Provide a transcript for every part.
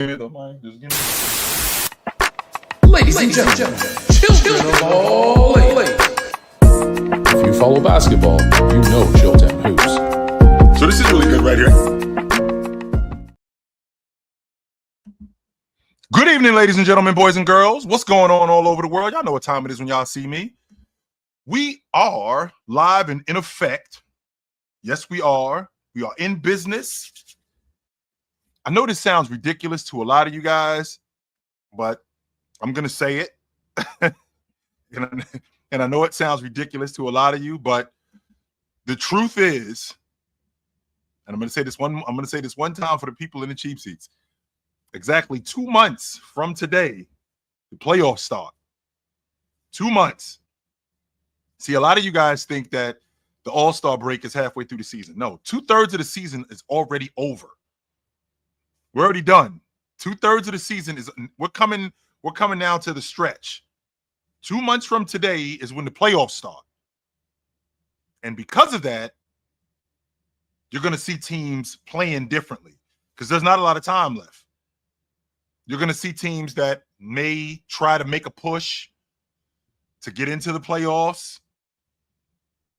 Ladies and gentlemen, children of all ages. If you follow basketball, you know Chilton Hoops. So this is really good right here. Good evening, ladies and gentlemen, boys and girls. What's going on all over the world? Y'all know what time it is when y'all see me. We are live and in effect. Yes, we are. We are in business. I know this sounds ridiculous to a lot of you guys, but I'm going to say it. and I know it sounds ridiculous to a lot of you, but the truth is, and I'm going to say this one time for the people in the cheap seats. Exactly 2 months from today, the playoffs start. 2 months. See, a lot of you guys think that the All-Star break is halfway through the season. No, 2/3 of the season is already over. We're already done. 2/3 of the season is we're coming now to the stretch. 2 months from today is when the playoffs start. And because of that, you're going to see teams playing differently because there's not a lot of time left. You're going to see teams that may try to make a push to get into the playoffs.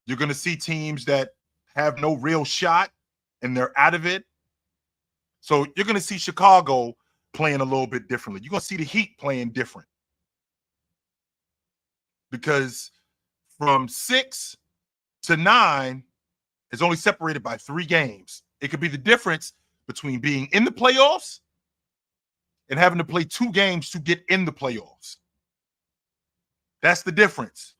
You're going to see teams that have no real shot and they're out of it. So you're going to see Chicago playing a little bit differently. You're going to see the Heat playing different. Because from 6 to 9 is only separated by 3 games. It could be the difference between being in the playoffs and having to play 2 games to get in the playoffs. That's the difference.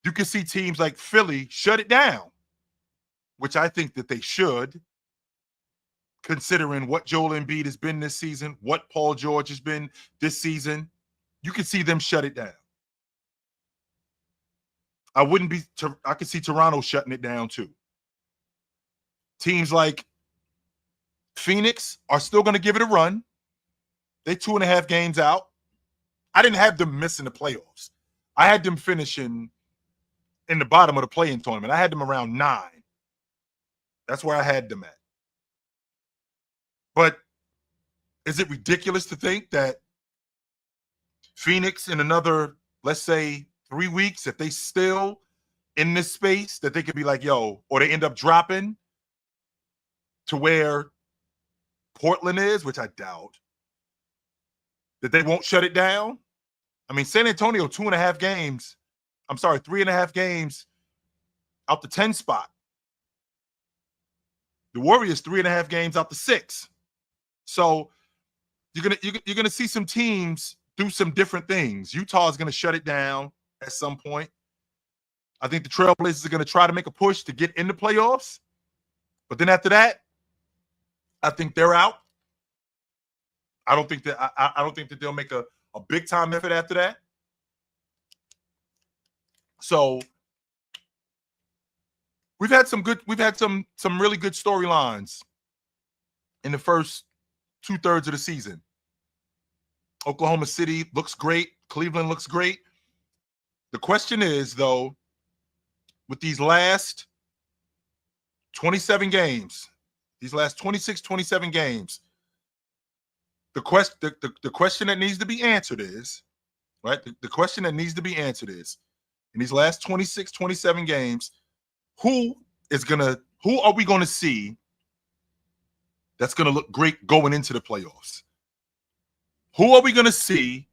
You can see teams like Philly shut it down, which I think that they should, considering what Joel Embiid has been this season, what Paul George has been this season. You can see them shut it down. I could see Toronto shutting it down too. Teams like Phoenix are still going to give it a run. They 2.5 games out. I didn't have them missing the playoffs. I had them finishing in the bottom of the play-in tournament. I had them around 9. That's where I had them at. But is it ridiculous to think that Phoenix in another, let's say, 3 weeks, if they still in this space, that they could be like, yo, or they end up dropping to where Portland is, which I doubt, that they won't shut it down? I mean, San Antonio, 3.5 games out the 10 spot. The Warriors, 3.5 games out the 6. So you're gonna see some teams do some different things. Utah is gonna shut it down at some point. I think the Trailblazers are gonna try to make a push to get in the playoffs, but then after that, I think they're out. I don't think that they'll make a big time effort after that. So we've had some really good storylines in the first 2/3 of the season. Oklahoma City looks great. Cleveland looks great. The question is, though, with these last 27 games, these last 26, 27 games, the question that needs to be answered is, right? The question that needs to be answered is, in these last 26, 27 games, who are we going to see that's going to look great going into the playoffs? Who are we going to see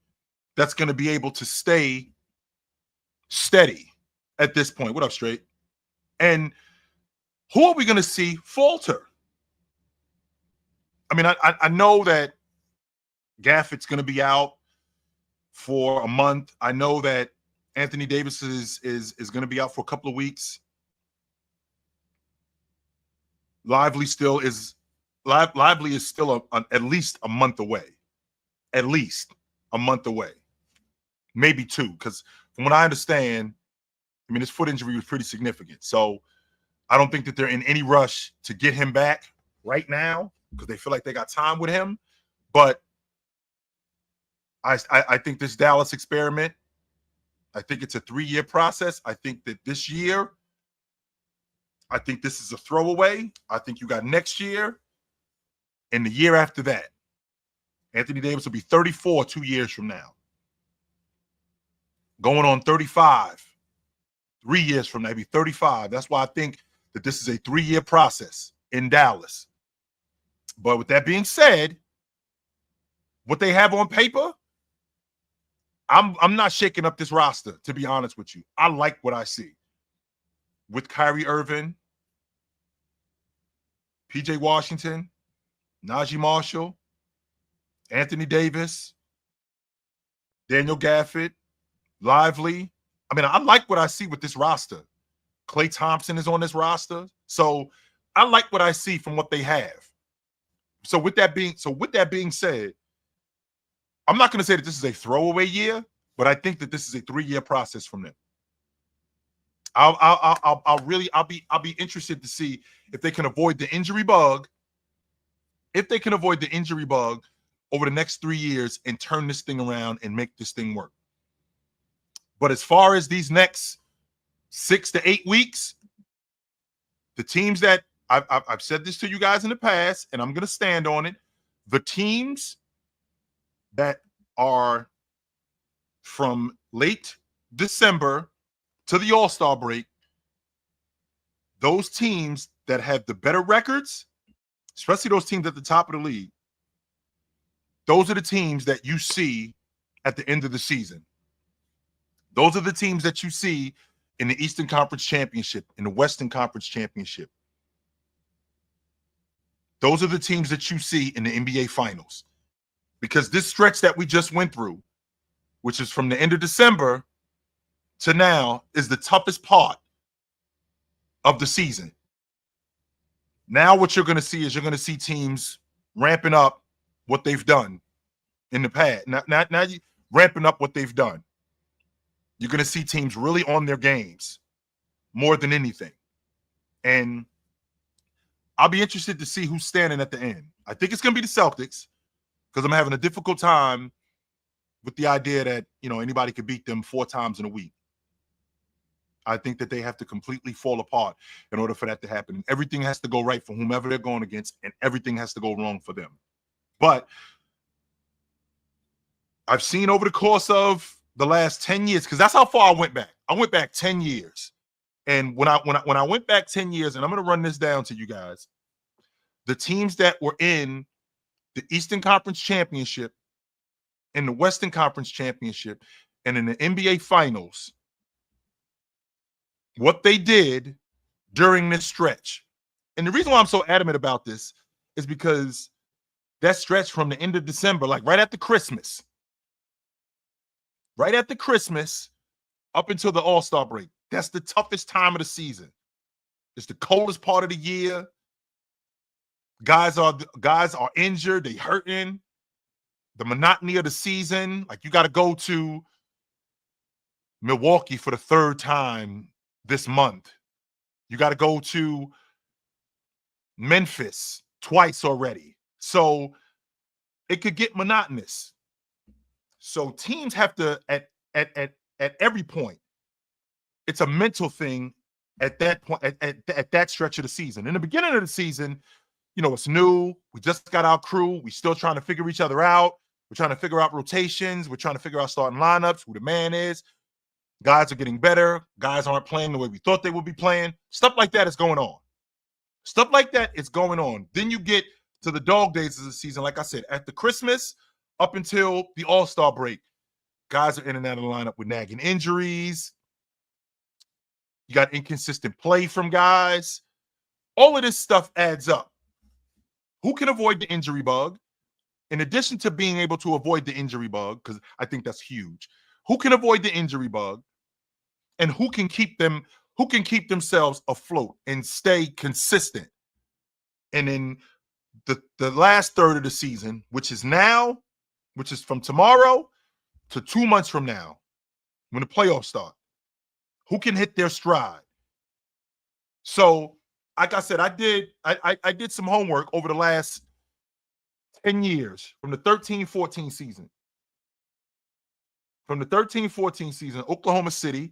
that's going to be able to stay steady at this point? What up, Straight? And who are we going to see falter? I mean, I know that Gafford's going to be out for a month. I know that Anthony Davis is going to be out for a couple of weeks. Lively is still at least a month away. At least a month away. Maybe 2, because from what I understand, I mean, his foot injury was pretty significant. So I don't think that they're in any rush to get him back right now because they feel like they got time with him. But I think this Dallas experiment, I think it's a 3-year process. I think that this year, I think this is a throwaway. I think you got next year. And the year after that, Anthony Davis will be 34 2 years from now. Going on 35 3 years from now, he'll be 35. That's why I think that this is a 3-year process in Dallas. But with that being said, what they have on paper, I'm not shaking up this roster, to be honest with you. I like what I see. With Kyrie Irving, PJ Washington, Najee Marshall, Anthony Davis, Daniel Gafford, Lively. I mean, I like what I see with this roster. Klay Thompson is on this roster. So I like what I see from what they have. So with that being said, I'm not going to say that this is a throwaway year, but I think that this is a 3-year process from them. I'll be interested to see if they can avoid the injury bug. If they can avoid the injury bug over the next 3 years and turn this thing around and make this thing work. But as far as these next 6 to 8 weeks, the teams that I've said this to you guys in the past, and I'm going to stand on it. The teams that are from late December to the All-Star break, those teams that have the better records, especially those teams at the top of the league, those are the teams that you see at the end of the season. Those are the teams that you see in the Eastern Conference Championship, in the Western Conference Championship. Those are the teams that you see in the NBA Finals. Because this stretch that we just went through, which is from the end of December to now, is the toughest part of the season. Now what you're going to see is you're going to see teams ramping up what they've done in the past. Now you ramping up what they've done. You're going to see teams really on their games more than anything. And I'll be interested to see who's standing at the end. I think it's going to be the Celtics because I'm having a difficult time with the idea that, anybody could beat them 4 times in a week. I think that they have to completely fall apart in order for that to happen. Everything has to go right for whomever they're going against, and everything has to go wrong for them. But I've seen over the course of the last 10 years, because that's how far I went back. I went back 10 years. And when I went back 10 years, and I'm going to run this down to you guys, the teams that were in the Eastern Conference Championship, in the Western Conference Championship, and in the NBA Finals, what they did during this stretch. And the reason why I'm so adamant about this is because that stretch from the end of December, like right after Christmas, up until the All-Star break, that's the toughest time of the season. It's the coldest part of the year. Guys are injured, they hurting. The monotony of the season, like you got to go to Milwaukee for the 3rd time this month. You got to go to Memphis twice already. So it could get monotonous. So teams have to at every point. It's a mental thing at that point, at that stretch of the season. In the beginning of the season, it's new. We just got our crew. We still trying to figure each other out. We're trying to figure out rotations. We're trying to figure out starting lineups, who the man is. Guys are getting better. Guys aren't playing the way we thought they would be playing. Stuff like that is going on. Then you get to the dog days of the season, like I said, at the Christmas up until the All-Star break. Guys are in and out of the lineup with nagging injuries. You got inconsistent play from guys. All of this stuff adds up. Who can avoid the injury bug? In addition to being able to avoid the injury bug, because I think that's huge. Who can avoid the injury bug? And who can keep themselves afloat and stay consistent? And in the last third of the season, which is from tomorrow to 2 months from now, when the playoffs start, who can hit their stride? So, like I said, I did some homework over the last 10 years from the 13-14 season. From the 13-14 season, Oklahoma City,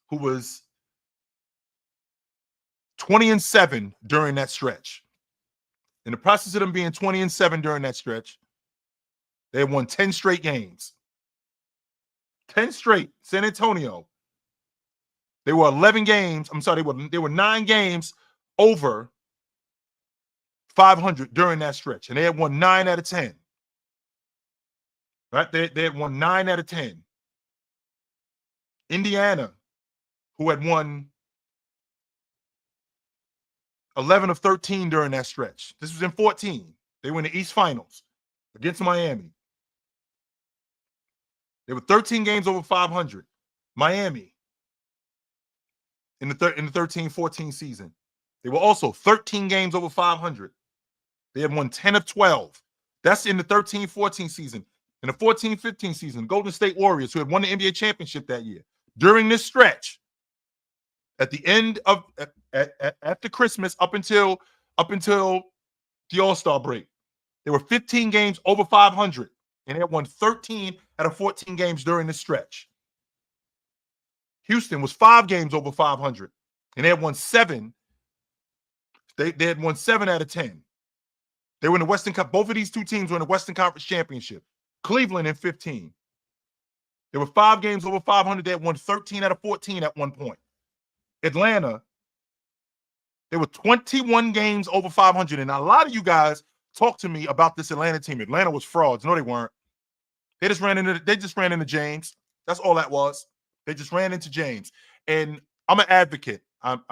who was 20-7 during that stretch. In the process of them being 20-7 during that stretch, they had won 10 straight games. 10 straight. San Antonio. They were 11 games. I'm sorry, they were 9 games over 500 during that stretch, and they had won 9 out of 10. Right? They had won 9 out of 10. Indiana, who had won 11 of 13 during that stretch. This was in 14. They were in the East Finals against Miami. They were 13 games over 500. Miami in the 13-14 season. They were also 13 games over 500. They had won 10 of 12. That's in the 13-14 season. In the 14-15 season, Golden State Warriors, who had won the NBA championship that year, during this stretch, at the end of after Christmas, up until the All-Star break, they were 15 games over 500, and they had won 13 out of 14 games during this stretch. Houston was 5 games over 500, and they had won 7. They had won 7 out of 10. They were in the Western Cup. Both of these two teams were in the Western Conference Championship. Cleveland in 15. They were 5 games over 500. They had won 13 out of 14 at one point. Atlanta, they were 21 games over 500. And a lot of you guys talk to me about this Atlanta team. Atlanta was frauds. No, they weren't. They just ran into James. That's all that was. They just ran into James. And I'm an advocate. And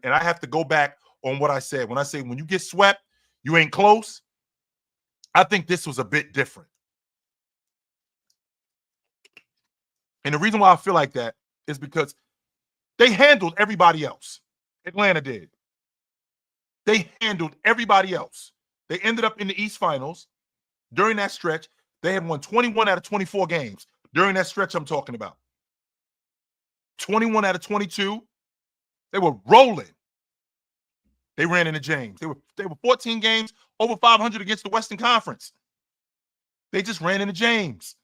I have to go back on what I said. When I say when you get swept, you ain't close. I think this was a bit different. And the reason why I feel like that is because they handled everybody else. Atlanta did. They handled everybody else. They ended up in the East Finals. During that stretch, they had won 21 out of 24 games. During that stretch I'm talking about. 21 out of 22. They were rolling. They ran into James. They were 14 games over 500 against the Western Conference. They just ran into James.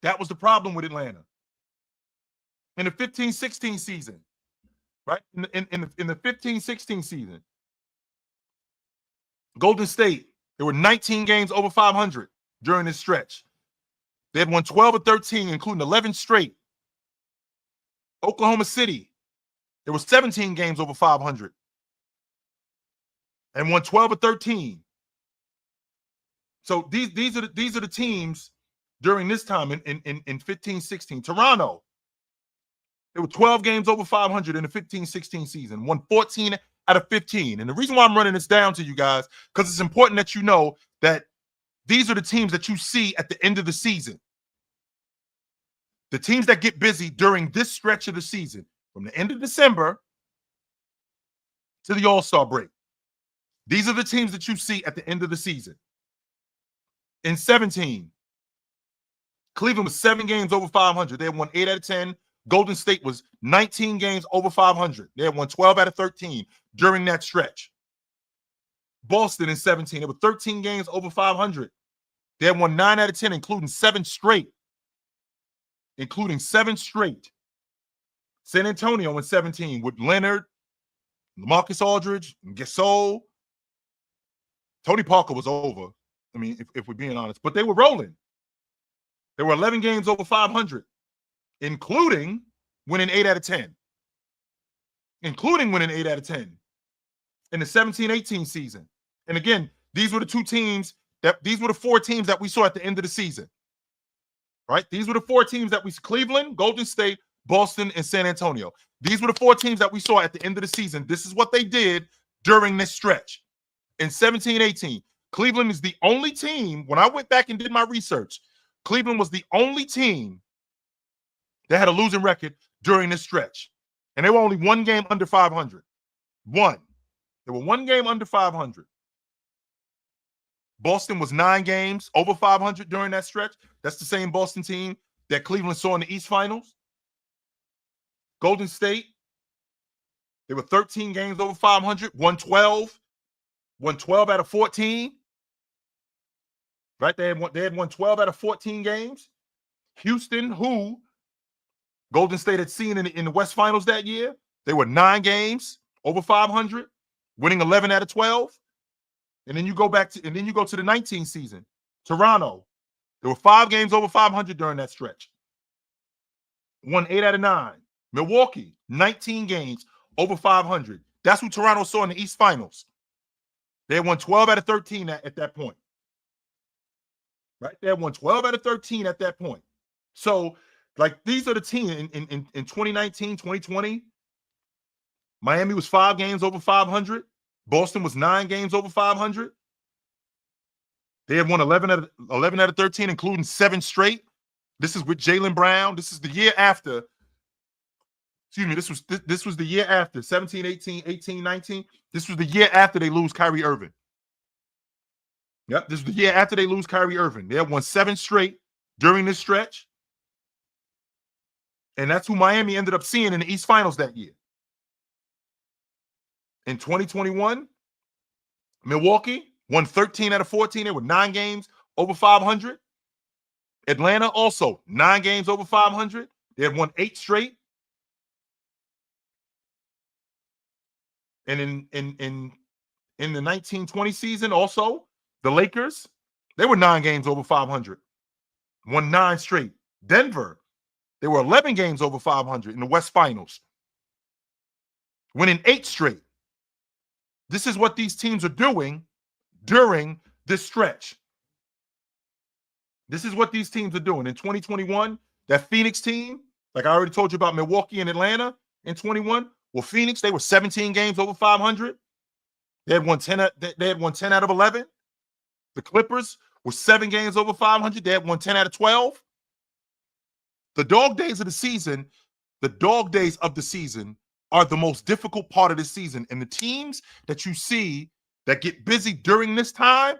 That was the problem with Atlanta. In the 15-16 season, right? In the 15-16 season, Golden State, they were 19 games over 500 during this stretch. They had won 12 of 13, including 11 straight. Oklahoma City, there were 17 games over 500 and won 12 of 13. So these are the teams during this time in 15-16. Toronto, they were 12 games over 500 in the 15-16 season, won 14 out of 15. And the reason why I'm running this down to you guys, because it's important that you know that these are the teams that you see at the end of the season. The teams that get busy during this stretch of the season, from the end of December to the All-Star break. These are the teams that you see at the end of the season. In 17, Cleveland was 7 games over 500. They had won 8 out of 10. Golden State was 19 games over 500. They had won 12 out of 13 during that stretch. Boston in 17, they were 13 games over 500. They had won 9 out of 10, including 7 straight. San Antonio in 17 with Leonard, Marcus Aldridge, and Gasol. Tony Parker was over. I mean, if we're being honest, but they were rolling. They were 11 games over 500, including winning 8 out of 10. In the 17-18 season. And again, these were the 4 teams that we saw at the end of the season. Right? These were the 4 teams that we Cleveland, Golden State, Boston, and San Antonio. These were the 4 teams that we saw at the end of the season. This is what they did during this stretch. In 17-18, Cleveland is the only team, when I went back and did my research, Cleveland was the only team that had a losing record during this stretch. And they were only 1 game under 500. One. They were 1 game under 500. Boston was 9 games over 500 during that stretch. That's the same Boston team that Cleveland saw in the East Finals. Golden State, they were 13 games over 500, won 12 out of 14. Right? They had won 12 out of 14 games. Houston, who Golden State had seen in the West Finals that year, they were 9 games over 500, winning 11 out of 12. And then you go to the 19 season. Toronto, there were 5 games over 500 during that stretch. Won 8 out of 9. Milwaukee, 19 games over 500. That's who Toronto saw in the East Finals. They had won 12 out of 13 at that point. Right? They had won 12 out of 13 at that point. So, like, these are the teams in 2019, 2020. Miami was 5 games over 500. Boston was 9 games over 500. They had won 11 out of 13, including 7 straight. This is with Jaylen Brown. This is the year after. Excuse me. This was the year after 17, 18, 18, 19. This was the year after they lose Kyrie Irving. Yep, this is the year after they lose Kyrie Irving. They had won 7 straight during this stretch. And that's who Miami ended up seeing in the East Finals that year. In 2021, Milwaukee won 13 out of 14. They were 9 games over 500. Atlanta also 9 games over 500. They had won 8 straight. And in the 1920 season, also the Lakers, they were 9 games over 500. Won 9 straight. Denver, they were 11 games over 500 in the West Finals. Winning 8 straight. This is what these teams are doing during this stretch. This is what these teams are doing. In 2021, that Phoenix team, like I already told you about Milwaukee and Atlanta in 21. Well, Phoenix, they were 17 games over 500. They had won 10 out of 11. The Clippers were 7 games over 500. They had won 10 out of 12. The dog days of the season are the most difficult part of the season. And the teams that you see that get busy during this time,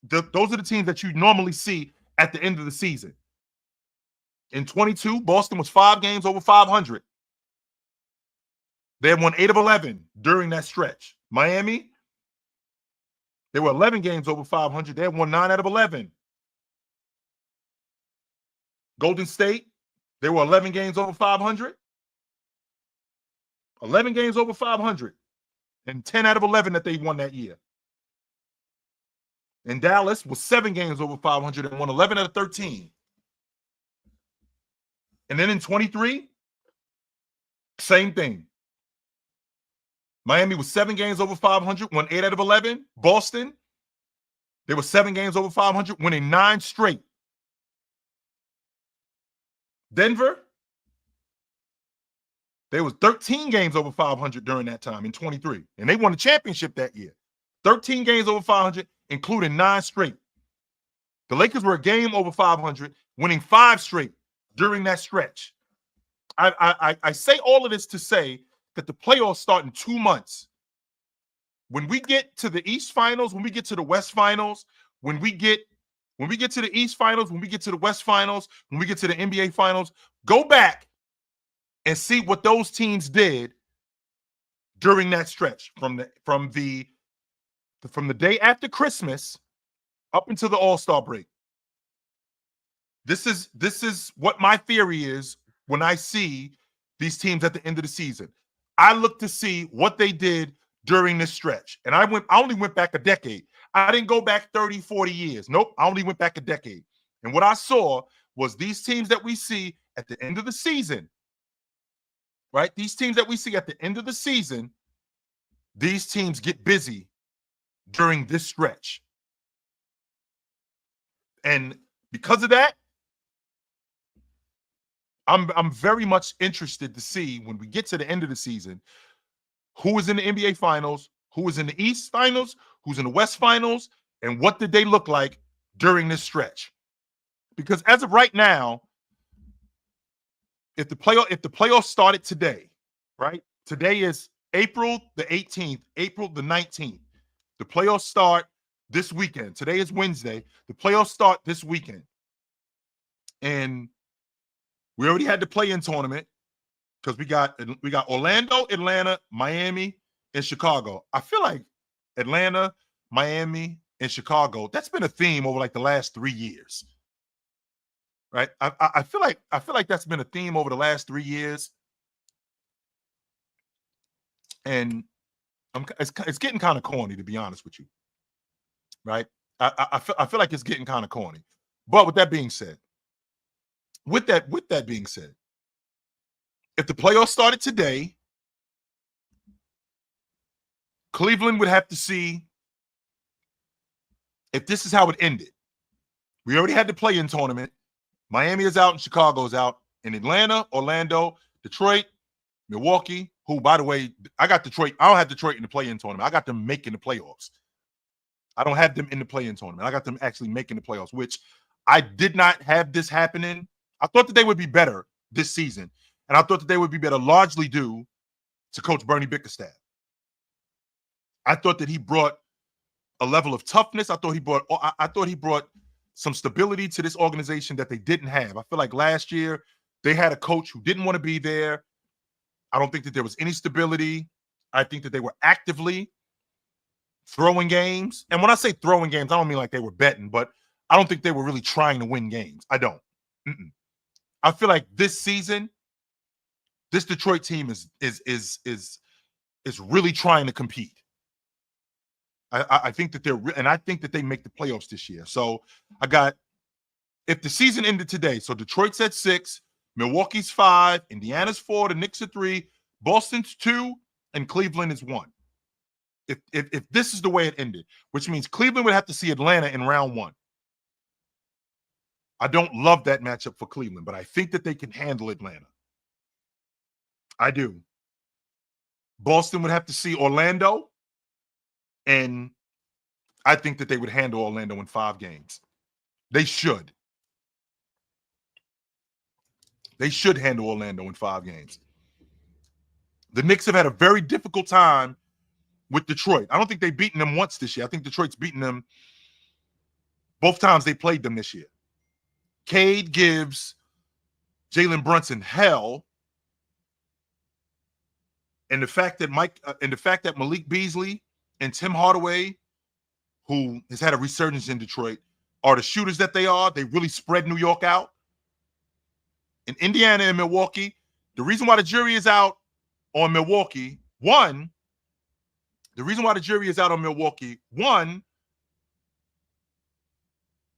those are the teams that you normally see at the end of the season. In 22, Boston was 5 games over 500. They had won 8 of 11 during that stretch. Miami, they were 11 games over 500. They had won 9 out of 11. Golden State, they were 11 games over 500. 11 games over 500. And 10 out of 11 that they won that year. And Dallas was 7 games over 500 and won 11 out of 13. And then in 23, same thing. Miami was 7 games over 500, won 8 out of 11. Boston, they were 7 games over 500, winning 9 straight. Denver, they was 13 games over 500 during that time in 23. And they won the championship that year. 13 games over 500, including 9 straight. The Lakers were a game over 500, winning 5 straight during that stretch. I say all of this to say that the playoffs start in 2 months. When we get to the East Finals, when we get to the West Finals, when we get to the East Finals, when we get to the West Finals, when we get to the NBA Finals, go back and see what those teams did during that stretch from the day after Christmas up until the All-Star break. This is what my theory is when I see these teams at the end of the season. I look to see what they did during this stretch. And I only went back a decade. I didn't go back 30, 40 years. Nope, I only went back a decade. And what I saw was these teams that we see at the end of the season, right? These teams that we see at the end of the season, these teams get busy during this stretch. And because of that, I'm very much interested to see when we get to the end of the season who is in the NBA Finals, who is in the East Finals, who's in the West Finals, and what did they look like during this stretch. Because as of right now, if the playoffs started today, right? Today is April the 18th, April the 19th. The playoffs start this weekend. Today is Wednesday. The playoffs start this weekend. And we already had the play-in tournament because we got Orlando, Atlanta, Miami, and Chicago. I feel like Atlanta, Miami, and Chicago, that's been a theme over like the last 3 years. Right? I feel like that's been a theme over the last 3 years. And It's getting kind of corny, to be honest with you, right? I feel like it's getting kind of corny. But with that being said, if the playoffs started today, Cleveland would have to see if this is how it ended. We already had the play-in tournament. Miami is out and Chicago's out. In Atlanta, Orlando, Detroit, Milwaukee, who, by the way, I got Detroit. I don't have Detroit in the play-in tournament. I got them making the playoffs. I don't have them in the play-in tournament. I got them actually making the playoffs, which I did not have this happening. I thought that they would be better this season, and I thought that they would be better largely due to Coach Bernie Bickerstaff. I thought that he brought a level of toughness. I thought he brought some stability to this organization that they didn't have. I feel like last year they had a coach who didn't want to be there. I don't think that there was any stability. I think that they were actively throwing games. And when I say throwing games, I don't mean like they were betting, but I don't think they were really trying to win games. I don't. I feel like this season, this Detroit team is really trying to compete. I think that I think that they make the playoffs this year. So I got, if the season ended today, so Detroit's at 6, Milwaukee's 5, Indiana's 4, the Knicks are 3, Boston's 2, and Cleveland is 1. If this is the way it ended, which means Cleveland would have to see Atlanta in round 1. I don't love that matchup for Cleveland, but I think that they can handle Atlanta. I do. Boston would have to see Orlando, and I think that they would handle Orlando in 5 games. They should. They should handle Orlando in 5 games. The Knicks have had a very difficult time with Detroit. I don't think they've beaten them once this year. I think Detroit's beaten them both times they played them this year. Cade gives Jalen Brunson hell, and the fact that Malik Beasley and Tim Hardaway, who has had a resurgence in Detroit, are the shooters that they are. They really spread New York out. In Indiana and Milwaukee, the reason why the jury is out on Milwaukee, one,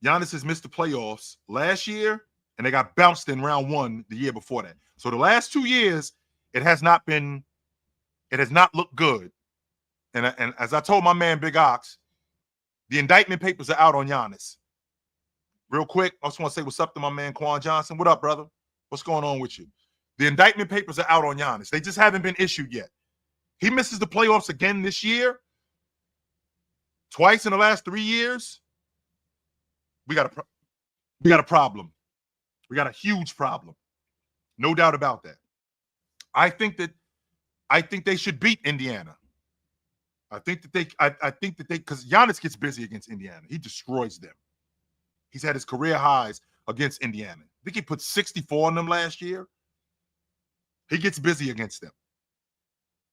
Giannis has missed the playoffs last year, and they got bounced in round 1 the year before that. So the last 2 years, it has not looked good. And as I told my man Big Ox, the indictment papers are out on Giannis. Real quick, I just want to say what's up to my man Quan Johnson. What up, brother? What's going on with you? The indictment papers are out on Giannis. They just haven't been issued yet. He misses the playoffs again this year, twice in the last 3 years. We got a problem. We got a huge problem. No doubt about that. I think they should beat Indiana. I think that they, because Giannis gets busy against Indiana. He destroys them. He's had his career highs against Indiana. I think he put 64 on them last year. He gets busy against them.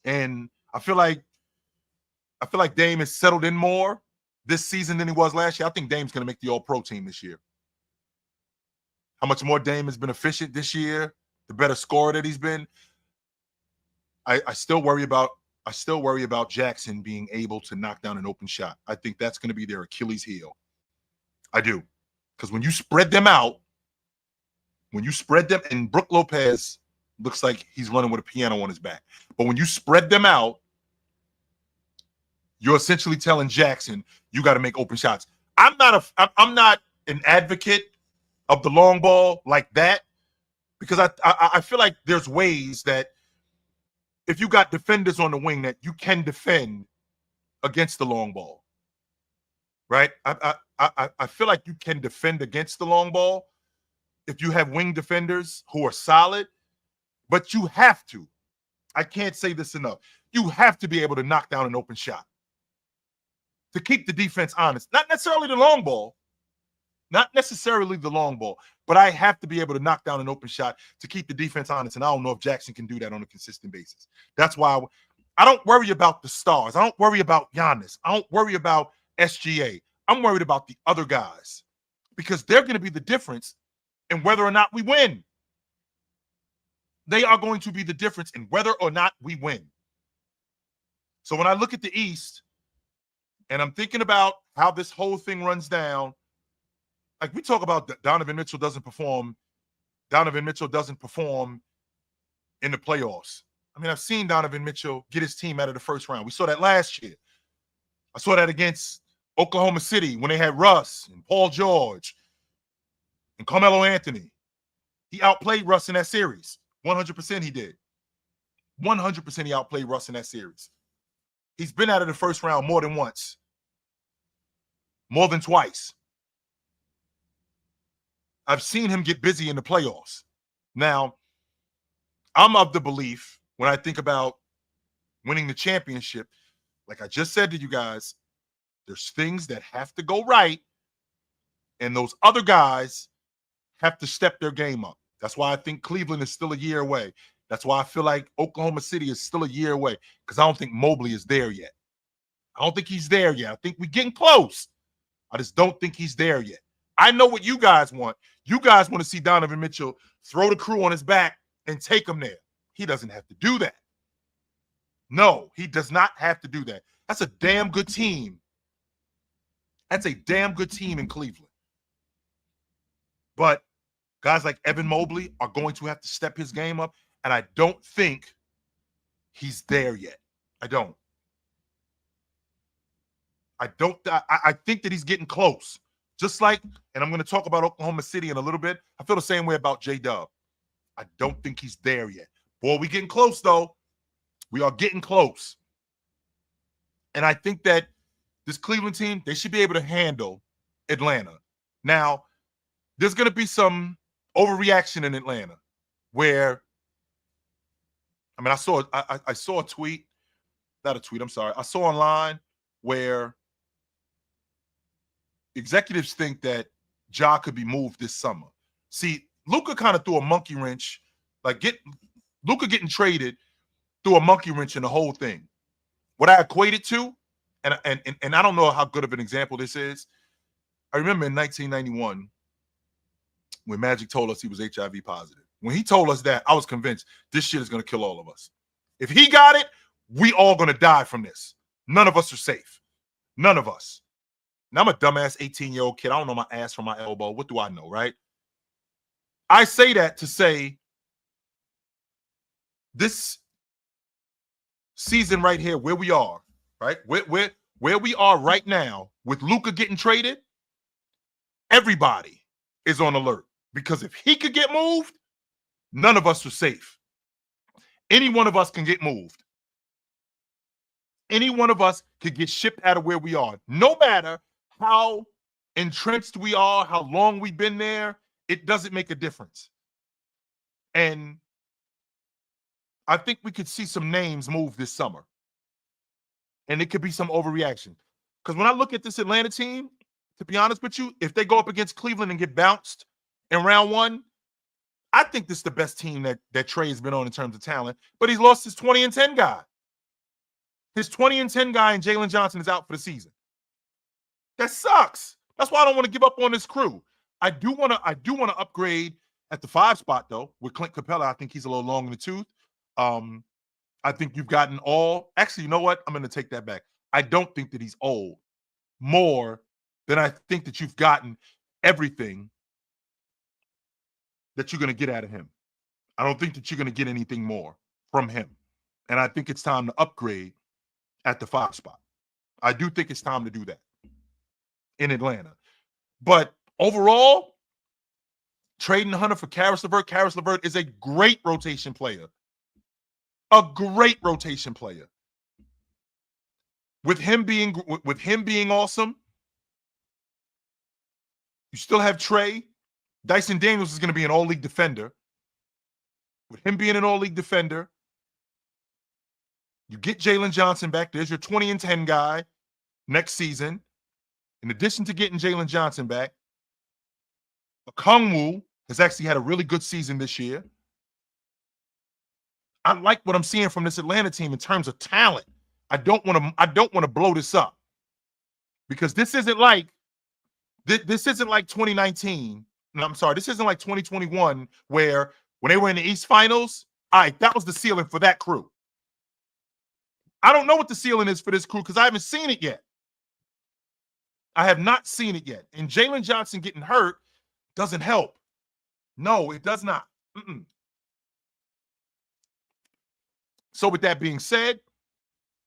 And I feel like Dame has settled in more this season than he was last year. I think Dame's going to make the All-Pro team this year. How much more Dame has been efficient this year, the better scorer that he's been. I still worry about Jackson being able to knock down an open shot. I think that's going to be their Achilles heel. I do. Because when you spread them out, and Brook Lopez looks like he's running with a piano on his back. But when you spread them out, you're essentially telling Jackson, you got to make open shots. I'm not an advocate of the long ball like that, because I feel like there's ways that if you got defenders on the wing that you can defend against the long ball, right? I feel like you can defend against the long ball if you have wing defenders who are solid, but you have to. I can't say this enough. You have to be able to knock down an open shot to keep the defense honest. Not necessarily the long ball, but I have to be able to knock down an open shot to keep the defense honest, and I don't know if Jackson can do that on a consistent basis. That's why I don't worry about the stars. I don't worry about Giannis. I don't worry about SGA. I'm worried about the other guys, because they're going to be the difference in whether or not we win. They are going to be the difference in whether or not we win. So when I look at the East and I'm thinking about how this whole thing runs down, like we talk about Donovan Mitchell doesn't perform in the playoffs. I mean, I've seen Donovan Mitchell get his team out of the first round. We saw that last year. I saw that against Oklahoma City when they had Russ and Paul George and Carmelo Anthony. He outplayed Russ in that series. 100% he did. 100% he outplayed Russ in that series. He's been out of the first round more than once. More than twice. I've seen him get busy in the playoffs. Now, I'm of the belief when I think about winning the championship, like I just said to you guys, there's things that have to go right, and those other guys have to step their game up. That's why I think Cleveland is still a year away. That's why I feel like Oklahoma City is still a year away, because I don't think Mobley is there yet. I don't think he's there yet. I think we're getting close. I just don't think he's there yet. I know what you guys want. You guys want to see Donovan Mitchell throw the crew on his back and take him there. He doesn't have to do that. No, he does not have to do that. That's a damn good team. That's a damn good team in Cleveland. But guys like Evan Mobley are going to have to step his game up, and I don't think he's there yet. I don't. I think that he's getting close. Just like, and I'm going to talk about Oklahoma City in a little bit, I feel the same way about J-Dub. I don't think he's there yet. Boy, we getting close, though. We are getting close. And I think that this Cleveland team, they should be able to handle Atlanta. Now, there's going to be some overreaction in Atlanta where, I mean, I saw a tweet, not a tweet, I'm sorry. I saw online where executives think that Ja could be moved this summer. See, Luka kind of threw a monkey wrench, Luka getting traded threw a monkey wrench in the whole thing. What I equate it to, and I don't know how good of an example this is. I remember in 1991 when Magic told us he was HIV positive. When he told us that, I was convinced this shit is going to kill all of us. If he got it, we all going to die from this. None of us are safe. None of us. Now, I'm a dumbass 18-year-old kid. I don't know my ass from my elbow. What do I know, right? I say that to say this season right here, where we are, right? Where we are right now with Luka getting traded, everybody is on alert. Because if he could get moved, none of us are safe. Any one of us can get moved. Any one of us could get shipped out of where we are. No matter how entrenched we are, how long we've been there, it doesn't make a difference. And I think we could see some names move this summer. And it could be some overreaction. Because when I look at this Atlanta team, to be honest with you, if they go up against Cleveland and get bounced in round one, I think this is the best team that Trey's been on in terms of talent. But he's lost his 20-10 guy. His 20-10 guy and Jalen Johnson is out for the season. That sucks. That's why I don't want to give up on this crew. I do want to upgrade at the 5 spot, though, with Clint Capella. I think he's a little long in the tooth. I think you've gotten all. Actually, you know what? I'm going to take that back. I don't think that he's old. More than I think that you've gotten everything that you're going to get out of him. I don't think that you're going to get anything more from him. And I think it's time to upgrade at the 5 spot. I do think it's time to do that in Atlanta. But overall, trading Hunter for Karis LeVert. Karis LeVert is a great rotation player. A great rotation player. With him being awesome, you still have Trey. Dyson Daniels is going to be an all-league defender. With him being an all-league defender, you get Jalen Johnson back. There's your 20-10 guy next season. In addition to getting Jalen Johnson back, Okongwu has actually had a really good season this year. I like what I'm seeing from this Atlanta team in terms of talent. I don't want to blow this up because this isn't like 2019. No, I'm sorry, this isn't like 2021 where when they were in the East Finals, all right, that was the ceiling for that crew. I don't know what the ceiling is for this crew because I haven't seen it yet. I have not seen it yet. And Jalen Johnson getting hurt doesn't help. No, it does not. So with that being said,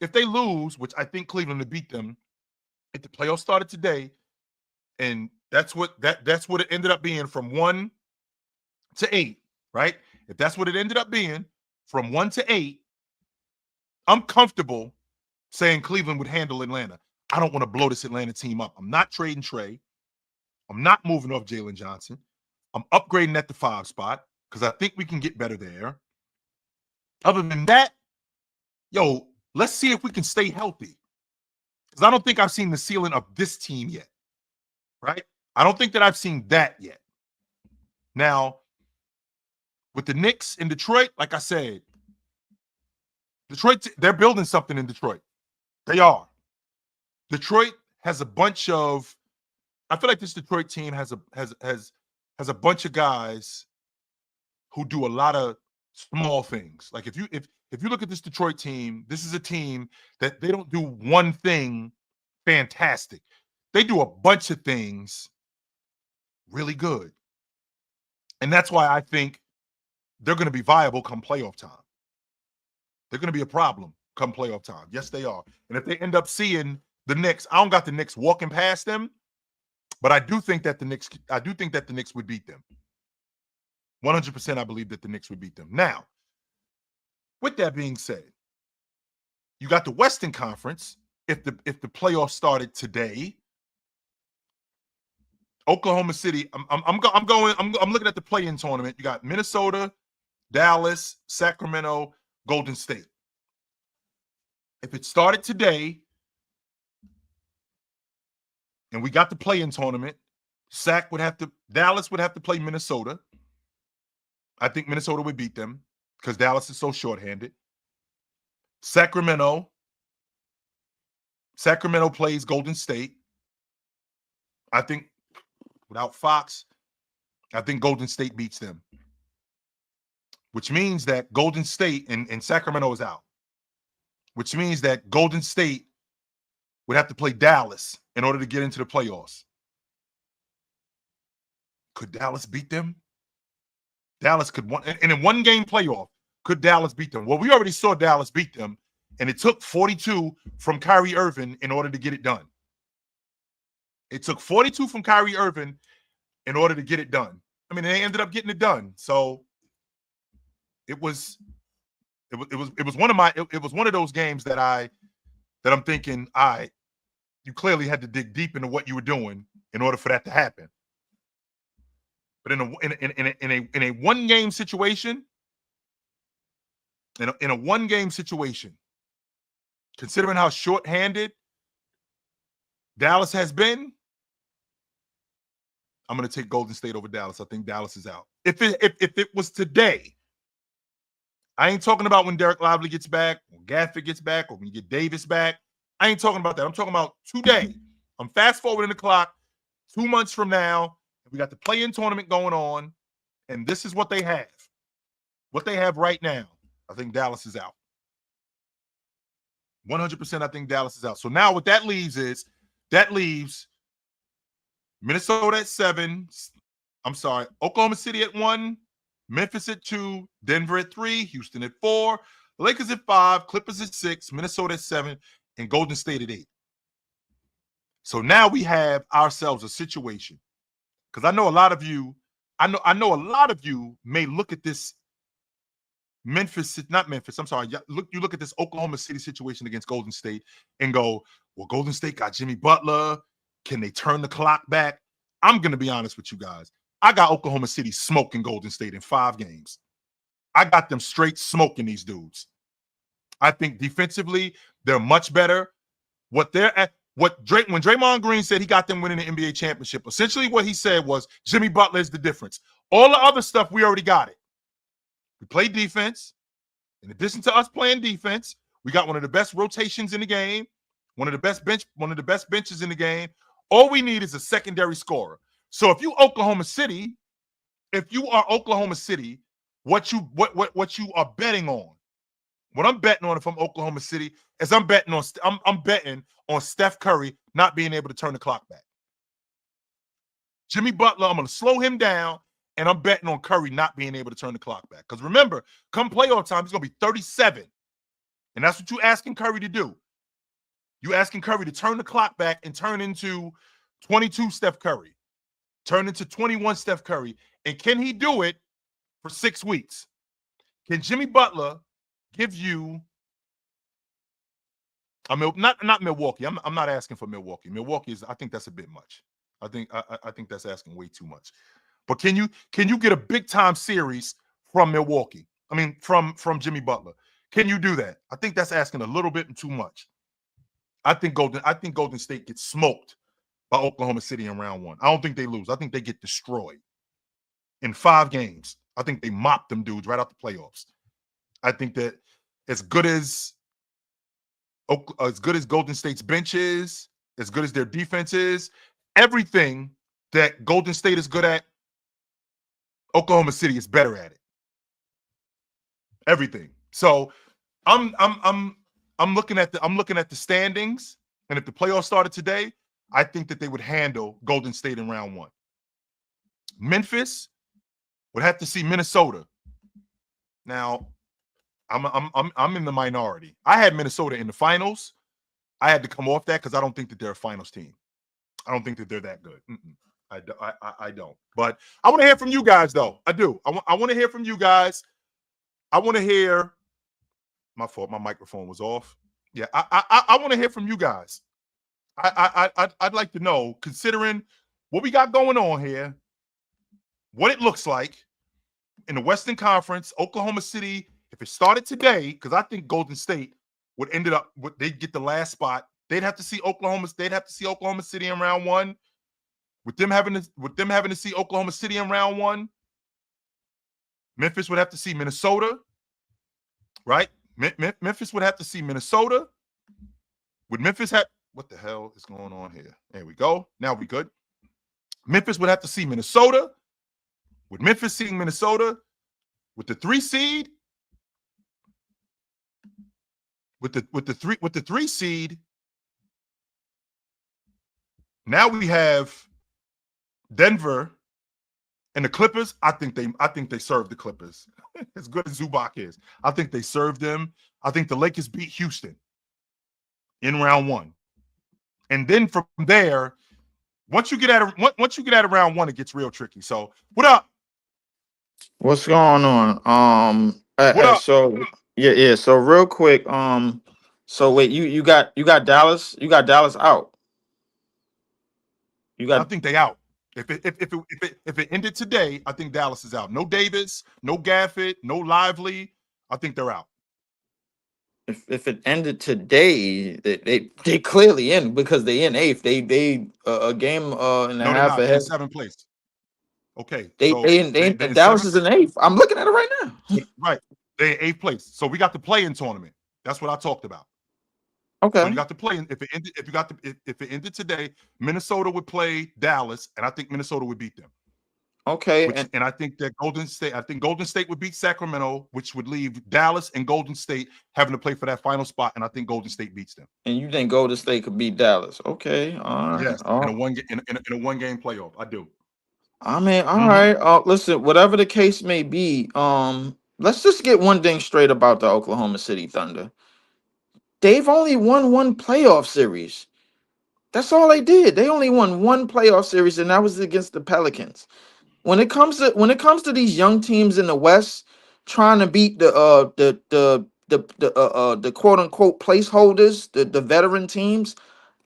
if they lose, which I think Cleveland will beat them, if the playoffs started today, and that's what it ended up being from 1 to 8, right? If that's what it ended up being from 1 to 8, I'm comfortable saying Cleveland would handle Atlanta. I don't want to blow this Atlanta team up. I'm not trading Trey. I'm not moving off Jalen Johnson. I'm upgrading at the 5 spot because I think we can get better there. Other than that, yo, let's see if we can stay healthy. Because I don't think I've seen the ceiling of this team yet, right? I don't think that I've seen that yet. Now, with the Knicks in Detroit, like I said, Detroit, they're building something in Detroit. They are. Detroit has a bunch of, I feel like this Detroit team has a bunch of guys who do a lot of small things. Like if you look at this Detroit team, this is a team that they don't do one thing fantastic. They do a bunch of things really good. And that's why I think they're going to be viable come playoff time. They're going to be a problem come playoff time. Yes, they are. And if they end up seeing the Knicks, I don't got the Knicks walking past them, but I do think that the Knicks would beat them. 100% I believe that the Knicks would beat them. Now, with that being said, you got the Western Conference. If the playoffs started today, Oklahoma City. I'm looking at the play-in tournament. You got Minnesota, Dallas, Sacramento, Golden State. If it started today, and we got the play-in tournament, Dallas would have to play Minnesota. I think Minnesota would beat them because Dallas is so shorthanded. Sacramento plays Golden State. I think without Fox, I think Golden State beats them, which means that Golden State and Sacramento is out, which means that Golden State would have to play Dallas in order to get into the playoffs. Could Dallas beat them? Dallas could win. And in one game playoff, could Dallas beat them? Well, we already saw Dallas beat them, and it took 42 from Kyrie Irving in order to get it done. It took 42 from Kyrie Irving in order to get it done. I mean, they ended up getting it done. So it was one of those games that I'm thinking, all right, you clearly had to dig deep into what you were doing in order for that to happen. But in a one game situation, in a one game situation, considering how short-handed Dallas has been, I'm going to take Golden State over Dallas. I think Dallas is out. If it was today, I ain't talking about when Derek Lively gets back, when Gafford gets back, or when you get Davis back. I ain't talking about that. I'm talking about today. I'm fast forwarding the clock 2 months from now. We got the play-in tournament going on, and this is what they have. What they have right now, I think Dallas is out. 100% I think Dallas is out. So now what that leaves Minnesota at 7. Oklahoma City at 1, Memphis at 2, Denver at 3, Houston at 4, Lakers at 5, Clippers at 6, Minnesota at 7, and Golden State at 8. So now we have ourselves a situation. Because I know a lot of you may look at this you look at this Oklahoma City situation against Golden State and go, well, Golden State got Jimmy Butler. Can they turn the clock back? I'm going to be honest with you guys. I got Oklahoma City smoking Golden State in 5 games. I got them straight smoking these dudes. I think defensively, they're much better. When Draymond Green said he got them winning the NBA championship, essentially what he said was Jimmy Butler is the difference. All the other stuff, we already got it. We play defense. In addition to us playing defense, we got one of the best rotations in the game, one of the best benches in the game. All we need is a secondary scorer. So if you are Oklahoma City, what you are betting on What I'm betting on if I'm Oklahoma City is I'm betting on Steph Curry not being able to turn the clock back. Jimmy Butler, I'm going to slow him down, and I'm betting on Curry not being able to turn the clock back. Because remember, come playoff time, he's going to be 37. And that's what you're asking Curry to do. You're asking Curry to turn the clock back and turn into 22 Steph Curry, turn into 21 Steph Curry. And can he do it for 6 weeks? Can Jimmy Butler give you not Milwaukee? I'm not asking for Milwaukee. Milwaukee I think that's a bit much. I think that's asking way too much. But can you get a big time series from Milwaukee? I mean, from Jimmy Butler. Can you do that? I think that's asking a little bit too much. I think Golden State gets smoked by Oklahoma City in round 1. I don't think they lose. I think they get destroyed in 5 games. I think they mop them dudes right out the playoffs. I think that as good as Golden State's bench is, as good as their defense is, everything that Golden State is good at, Oklahoma City is better at it. Everything. So I'm looking at the standings, and if the playoffs started today, I think that they would handle Golden State in round 1. Memphis would have to see Minnesota. Now, I'm in the minority. I had Minnesota in the finals. I had to come off that because I don't think that they're a finals team. I don't think that they're that good. I don't. But I want to hear from you guys, though. I do. I want to hear from you guys. I want to hear. My fault. My microphone was off. Yeah, I want to hear from you guys. I'd like to know, considering what we got going on here, what it looks like in the Western Conference. Oklahoma City, if it started today, because I think Golden State they'd get the last spot. They'd have to see Oklahoma City in round 1. With them having to see Oklahoma City in round 1, Memphis would have to see Minnesota, right? Memphis would have to see Minnesota. Would Memphis have what the hell is going on here? There we go. Now we good. Memphis would have to see Minnesota. With Memphis seeing Minnesota, with the 3 seed, with the 3 seed, now we have Denver and the Clippers. I think they serve the Clippers. As good as Zubac is, I think they served them. I think the Lakers beat Houston in round 1, and then from there, once you get out of round 1, it gets real tricky. So, what up? What's going on? What up? So yeah. So real quick, so wait, you got Dallas, out. I think they out. If it ended today, I think Dallas is out. No Davis, no Gafford, no Lively. I think they're out. If it ended today, they clearly in, because they in 8th. They a game and a half They're ahead. in 7th place. Okay, Dallas is in 8th. I'm looking at it right now. Right, they're in 8th place. So we got the play-in tournament. That's what I talked about. Okay. So you got the play-in. If it ended today, Minnesota would play Dallas, and I think Minnesota would beat them. Okay. And I think that Golden State would beat Sacramento, which would leave Dallas and Golden State having to play for that final spot. And I think Golden State beats them. And you think Golden State could beat Dallas? Okay. All right. Yes. In a one-game playoff. I do. I mean, all right. Listen, whatever the case may be, let's just get one thing straight about the Oklahoma City Thunder. They've only won 1 playoff series. That's all they did. They only won 1 playoff series, and that was against the Pelicans. When it comes to these young teams in the West trying to beat the quote unquote placeholders, the veteran teams,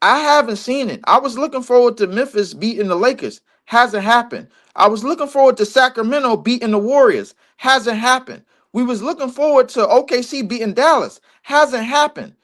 I haven't seen it. I was looking forward to Memphis beating the Lakers. Hasn't happened. I was looking forward to Sacramento beating the Warriors. Hasn't happened. We was looking forward to OKC beating Dallas. Hasn't happened.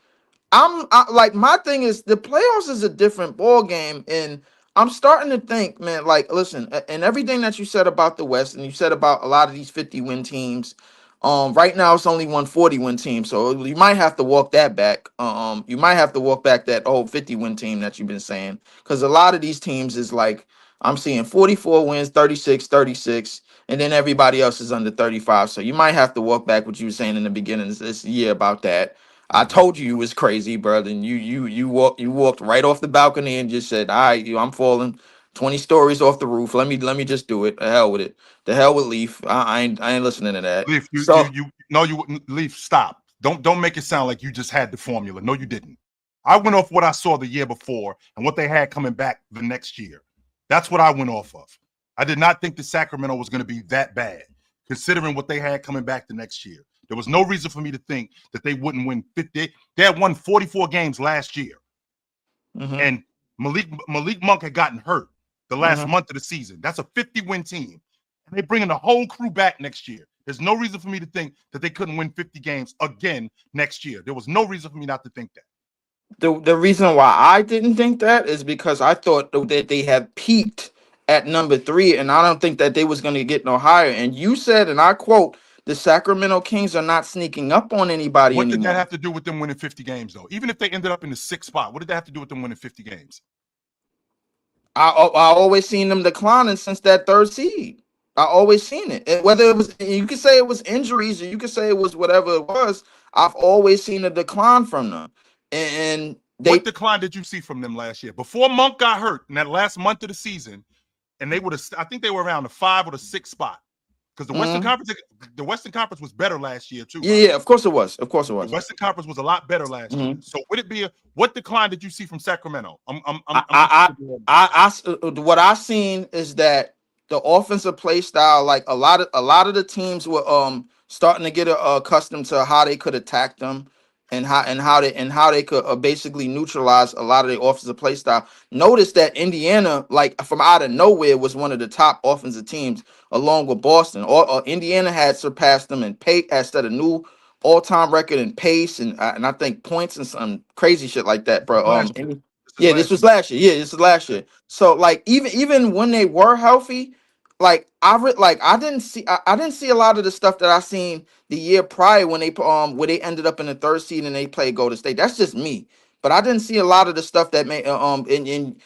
Like, my thing is, the playoffs is a different ball game, and I'm starting to think, man, like, listen, and everything that you said about the West, and you said about a lot of these 50-win teams, right now it's only 140-win team, so you might have to walk that back. You might have to walk back that whole 50-win team that you've been saying, because a lot of these teams is like, I'm seeing 44 wins, 36, 36, and then everybody else is under 35. So you might have to walk back what you were saying in the beginning of this year about that. I Mhm. told you was crazy, brother, and you walked right off the balcony and just said, "All right, I'm falling 20 stories off the roof. Let me just do it. The hell with it. The hell with Leaf. I ain't listening to that." Leaf, So you no, you wouldn't. Leaf, stop. Don't make it sound like you just had the formula. No, you didn't. I went off what I saw the year before and what they had coming back the next year. That's what I went off of. I did not think the Sacramento was going to be that bad, considering what they had coming back the next year. There was no reason for me to think that they wouldn't win 50. They had won 44 games last year, mhm, and Malik Monk had gotten hurt the last mhm. month of the season. That's a 50-win team, and they're bringing the whole crew back next year. There's no reason for me to think that they couldn't win 50 games again next year. There was no reason for me not to think that. The reason why I didn't think that is because I thought that they had peaked at number 3, and I don't think that they was going to get no higher. And you said, and I quote, "The Sacramento Kings are not sneaking up on anybody What did that anymore." have to do with them winning 50 games, though? Even if they ended up in the 6th spot, what did that have to do with them winning 50 games? I always seen them declining since that 3rd seed. I always seen it. Whether it was, you could say it was injuries, or you could say it was whatever it was. I've always seen a decline from them, and What they. decline did you see from them last year? Before Monk got hurt in that last month of the season, and they would have, I think they were around the 5 or the 6 spot. Because Mhm. The Western Conference was better last year, too, Yeah, by the yeah, way. of course it was. Of course it The was. Western Conference was a lot better last year. Mhm. So would it be what decline did you see from Sacramento? I, I'm I, interested in that. what I seen is that the offensive play style, like a lot of the teams were starting to get accustomed to how they could attack them, and how they could basically neutralize a lot of the offensive play style. Notice that Indiana, like from out of nowhere, was one of the top offensive teams along with Boston. Or Indiana had surpassed them in pace, had set a new all-time record in pace and I think points and some crazy shit like that, bro. Last year. This is Yeah, this last was year. last year. Yeah, this was last year. So like even when they were healthy, like I didn't see a lot of the stuff that I seen the year prior when they where they ended up in the 3rd seed and they played Golden State. That's just me. But I didn't see a lot of the stuff that made and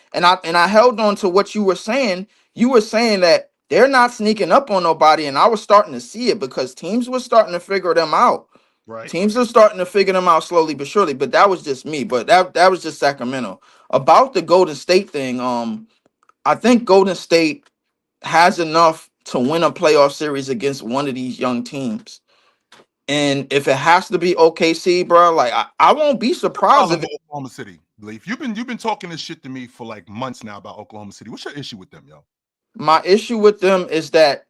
I held on to what you were saying. You were saying that they're not sneaking up on nobody, and I was starting to see it because teams were starting to figure them out. Right. Teams are starting to figure them out slowly but surely. But that was just me. But that was just Sacramento. About the Golden State thing, I think Golden State has enough to win a playoff series against one of these young teams. And if it has to be OKC, bro, like I won't be surprised Problem if with Oklahoma City, Leaf. You've been talking this shit to me for like months now about Oklahoma City. What's your issue with them, yo? my issue with them is that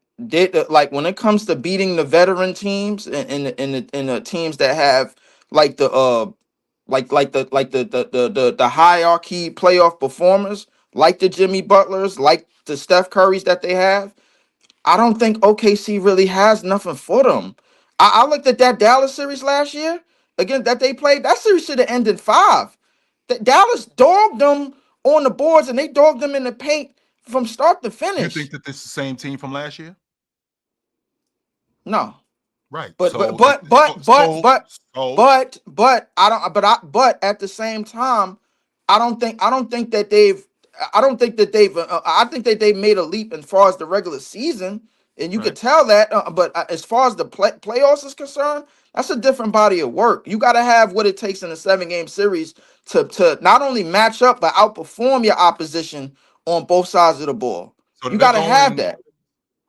like when it comes to beating the veteran teams and the teams that have like the hierarchy playoff performers, like the Jimmy Butlers, like the Steph Currys that they have. I don't think OKC really has nothing for them. I looked at that Dallas series last year again that they played. That series should have ended 5. Dallas dogged them on the boards and they dogged them in the paint from start to You finish. think that this is the same team from last year? No. Right. But but but but but but but I don't but at the same time, I don't think that they've I think that they made a leap as far as the regular season, and you could right. tell that. But as far as the playoffs is concerned, that's a different body of work. You got to have what it takes in a 7-game series to not only match up but outperform your opposition on both sides of the ball. So You they're got to have going that.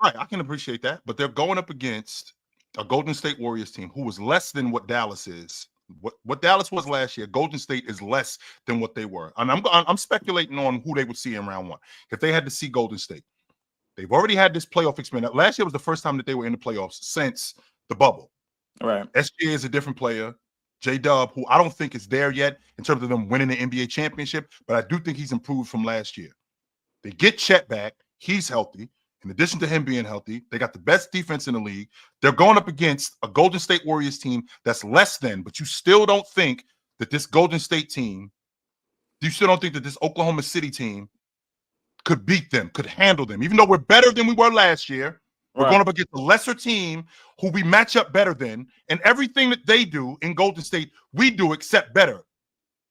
right. I can appreciate that, but they're going up against a Golden State Warriors team who was less than what Dallas is. What Dallas was last year, Golden State is less than what they were. And I'm speculating on who they would see in round 1 if they had to see Golden State. They've already had this playoff experience. Last year was the first time that they were in the playoffs since the bubble. Right. SGA is a different player. J-Dub, who I don't think is there yet in terms of them winning the NBA championship, but I do think he's improved from last year. They get Chet back. He's healthy. In addition to him being healthy, they got the best defense in the league. They're going up against a Golden State Warriors team that's less than, but you still don't think that this Golden State team, you still don't think that this Oklahoma City team could beat them, could handle them. Even though we're better than we were last year, we're going Right. up against a lesser team who we match up better than, and everything that they do in Golden State, we do except better.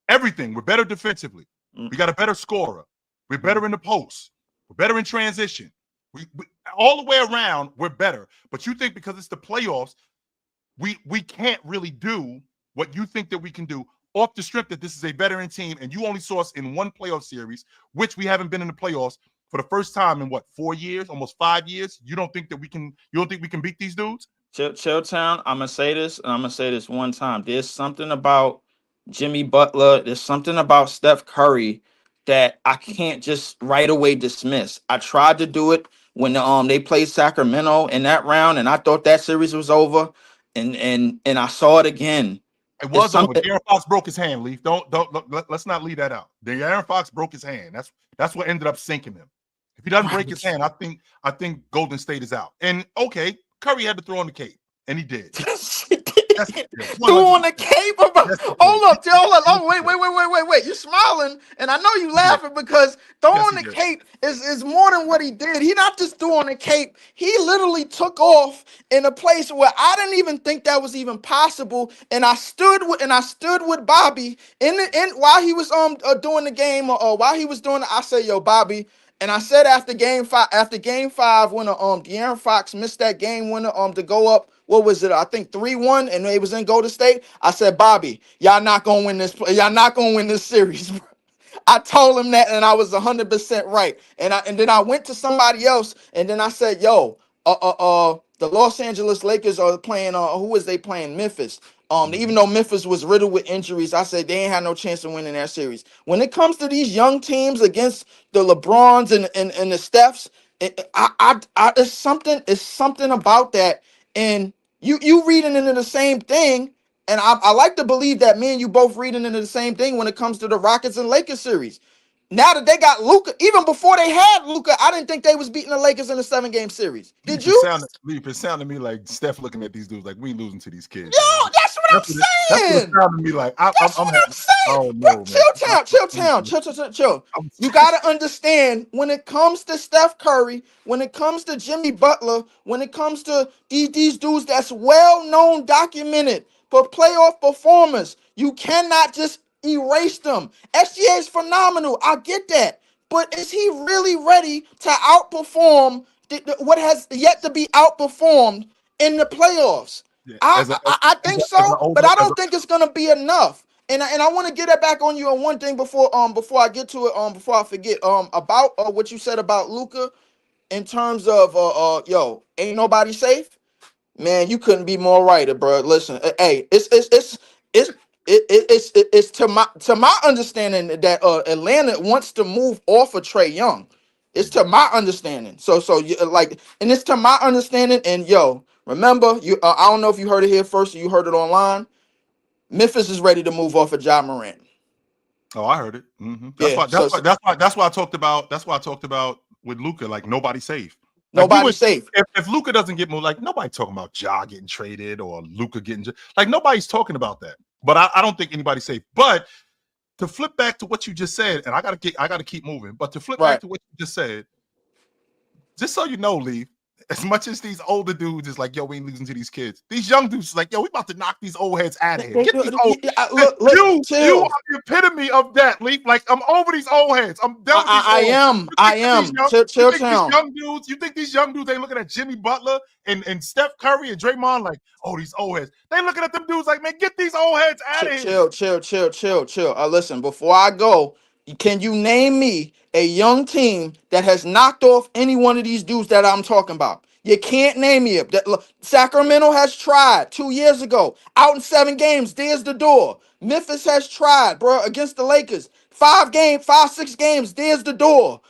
Everything. We're better defensively. Mm. We got a better scorer. We're better in the post. We're better in transition. We all the way around, we're better. But you think because it's the playoffs, we can't really do what you think that we can do off the strip that this is a veteran team, and you only saw us in one playoff series, which we haven't been in the playoffs for the first time in what, 4 years, almost 5 years. You don't think we can beat these dudes? Chilltown, I'm gonna say this, and I'm gonna say this one time. There's something about Jimmy Butler. There's something about Steph Curry that I can't just right away dismiss. I tried to do it when they played Sacramento in that round, and I thought that series was over, and I saw it again. It was over. De'Aaron Fox broke his hand, Leaf. Let's not leave that out. De'Aaron Fox broke his hand. That's what ended up sinking him. If he doesn't break his hand, I think Golden State is out. And okay, Curry had to throw on the cape, and he did. Threw on the cape. Hold up. Oh, wait. You're smiling, and I know you laughing because throwing the cape is more than what he did. He not just threw on the cape. He literally took off in a place where I didn't even think that was even possible. And I stood with Bobby in while he was doing the game or while he was doing it. I said, "Yo, Bobby." And I said after game five, when De'Aaron Fox missed that game winner to go up, what was it? I think 3-1, and it was in Golden State. I said, Bobby, y'all not gonna win this. Y'all not gonna win this series. I told him that, and I was 100% right. And then I went to somebody else, and then I said, yo, the Los Angeles Lakers are playing. Who was they playing? Memphis. Even though Memphis was riddled with injuries, I said they ain't had no chance of winning that series. When it comes to these young teams against the LeBrons and the Stephs, it's something about that. And you reading into the same thing, and I like to believe that me and you both reading into the same thing when it comes to the Rockets and Lakers series. Now that they got Luka, even before they had Luka, I didn't think they was beating the Lakers in a 7-game series. Did you? It sounded to me like Steph looking at these dudes like we losing to these kids. Yo, that's what I'm saying. That's what it sounded to me like. I'm saying. Oh no, Chill. You gotta understand when it comes to Steph Curry, when it comes to Jimmy Butler, when it comes to these dudes that's well known, documented for playoff performers, you cannot just erase them. SGA is phenomenal. I get that. But is he really ready to outperform what has yet to be outperformed in the playoffs? Yeah, I think so, but I don't think it's gonna be enough. And I want to get that back on you on one thing before I get to it before I forget about what you said about Luka in terms of yo, ain't nobody safe. Man, you couldn't be more right, bro. Listen, hey, it's to my understanding that Atlanta wants to move off of Trae Young. It's to my understanding. So you, and it's to my understanding. And yo, remember, I don't know if you heard it here first or you heard it online. Memphis is ready to move off of Ja Morant. Oh, I heard it. Mm-hmm. That's why I talked about. That's why I talked about with Luka. Like nobody's safe. Nobody's safe. If Luka doesn't get moved, like nobody talking about Ja getting traded or Luka getting like nobody's talking about that. But I don't think anybody's safe. But to flip back to what you just said, and I gotta keep moving. But to flip back to what you just said, just so you know, Lee, as much as these older dudes is like, yo, we ain't losing to these kids. These young dudes is like, yo, we about to knock these old heads out of here. Get these old. You are the epitome of that, Lee. Like I'm over these old heads. I'm done with these I am. You think these young dudes ain't looking at Jimmy Butler and Steph Curry and Draymond like, oh, these old heads. They looking at them dudes like, man, get these old heads out of here. Chill. Listen, before I go, can you name me a young team that has knocked off any one of these dudes that I'm talking about? You can't name me it. Sacramento has tried 2 years ago. Out in 7 games, there's the door. Memphis has tried, bro, against the Lakers. 6 games, there's the door.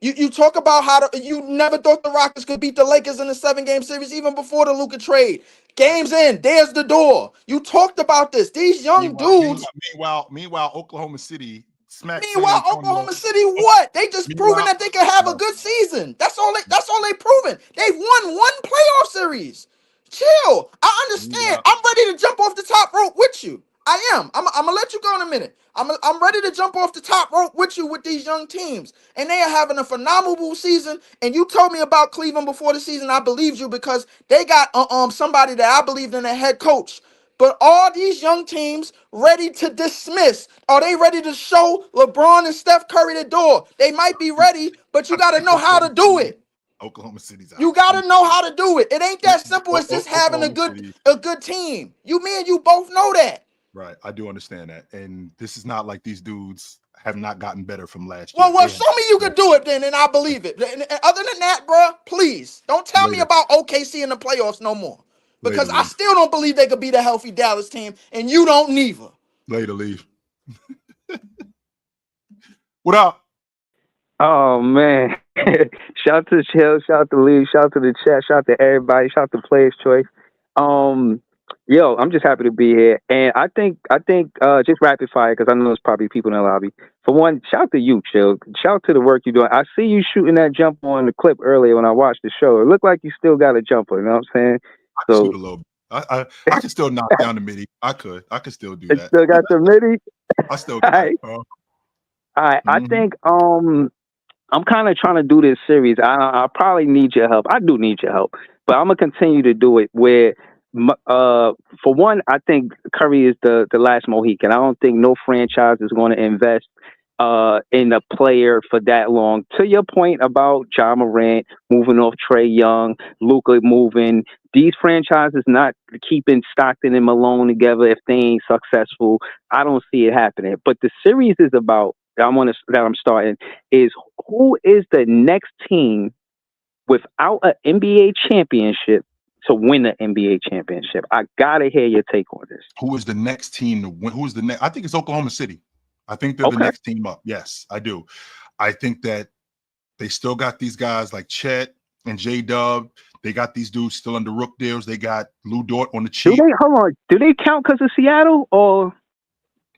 You talk about how you never thought the Rockets could beat the Lakers in a 7-game series, even before the Luka trade. Games in, there's the door. You talked about this. These young dudes. Meanwhile, Oklahoma City smacked. Meanwhile, Oklahoma City, what? They just proven that they can have a good season. That's all they proven. They've won 1 playoff series. Chill. I understand. I'm ready to jump off the top rope with you. I am. I'm gonna let you go in a minute. I'm ready to jump off the top rope with you with these young teams, and they are having a phenomenal season. And you told me about Cleveland before the season. I believed you because they got somebody that I believed in a head coach. But all these young teams ready to dismiss? Are they ready to show LeBron and Steph Curry the door? They might be ready, but you got to know how to do it. Oklahoma City's out. You gotta know how to do it. It ain't that simple as just having Oklahoma City. a good team. Me and you both know that. Right, I do understand that, and this is not like these dudes have not gotten better from last year. Well, show me you can do it then, and I believe it. And other than that, bro, please don't tell me about OKC in the playoffs no more, because I still don't believe they could beat a healthy Dallas team, and you don't neither. Later, leave. What up? Oh man! Shout out to the Chill, shout out to Lee, shout out to the chat, shout out to everybody, shout out to Players Choice. Yo, I'm just happy to be here, and I think just rapid fire because I know there's probably people in the lobby. For one, shout out to you, Chill. Shout out to the work you're doing. I see you shooting that jump on the clip earlier when I watched the show. It looked like you still got a jumper. You know what I'm saying? I can shoot a little bit. I can still knock down the midi. I could still do that. Still got the midi. I still got it. All right. I think I'm kind of trying to do this series. I probably need your help. I do need your help, but I'm gonna continue to do it. Where, for one, I think Curry is the last Mohican. I don't think no franchise is going to invest in a player for that long. To your point about Ja Morant moving off Trae Young, Luka moving, these franchises not keeping Stockton and Malone together if they ain't successful. I don't see it happening. But the series is about that I'm starting is who is the next team without an NBA championship to win the NBA championship. I gotta hear your take on this. Who is the next team to win? Who is the next? I think it's Oklahoma City. I think they're the next team up. Yes, I do. I think that they still got these guys like Chet and J-Dub. They got these dudes still under rook deals. They got Lou Dort on the cheap. Do they count because of Seattle or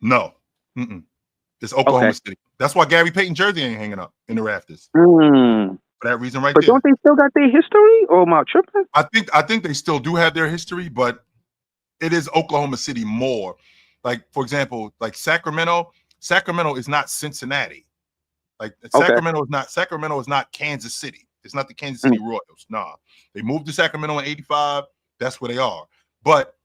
no? It's Oklahoma City. That's why Gary Payton jersey ain't hanging up in the rafters. For that reason, right there. But don't they still got their history? Or am I tripping? I think they still do have their history, but it is Oklahoma City more. Like, for example, like Sacramento. Sacramento is not Cincinnati. Like Sacramento is not Kansas City. It's not the Kansas City Royals. Nah. They moved to Sacramento in 85. That's where they are. But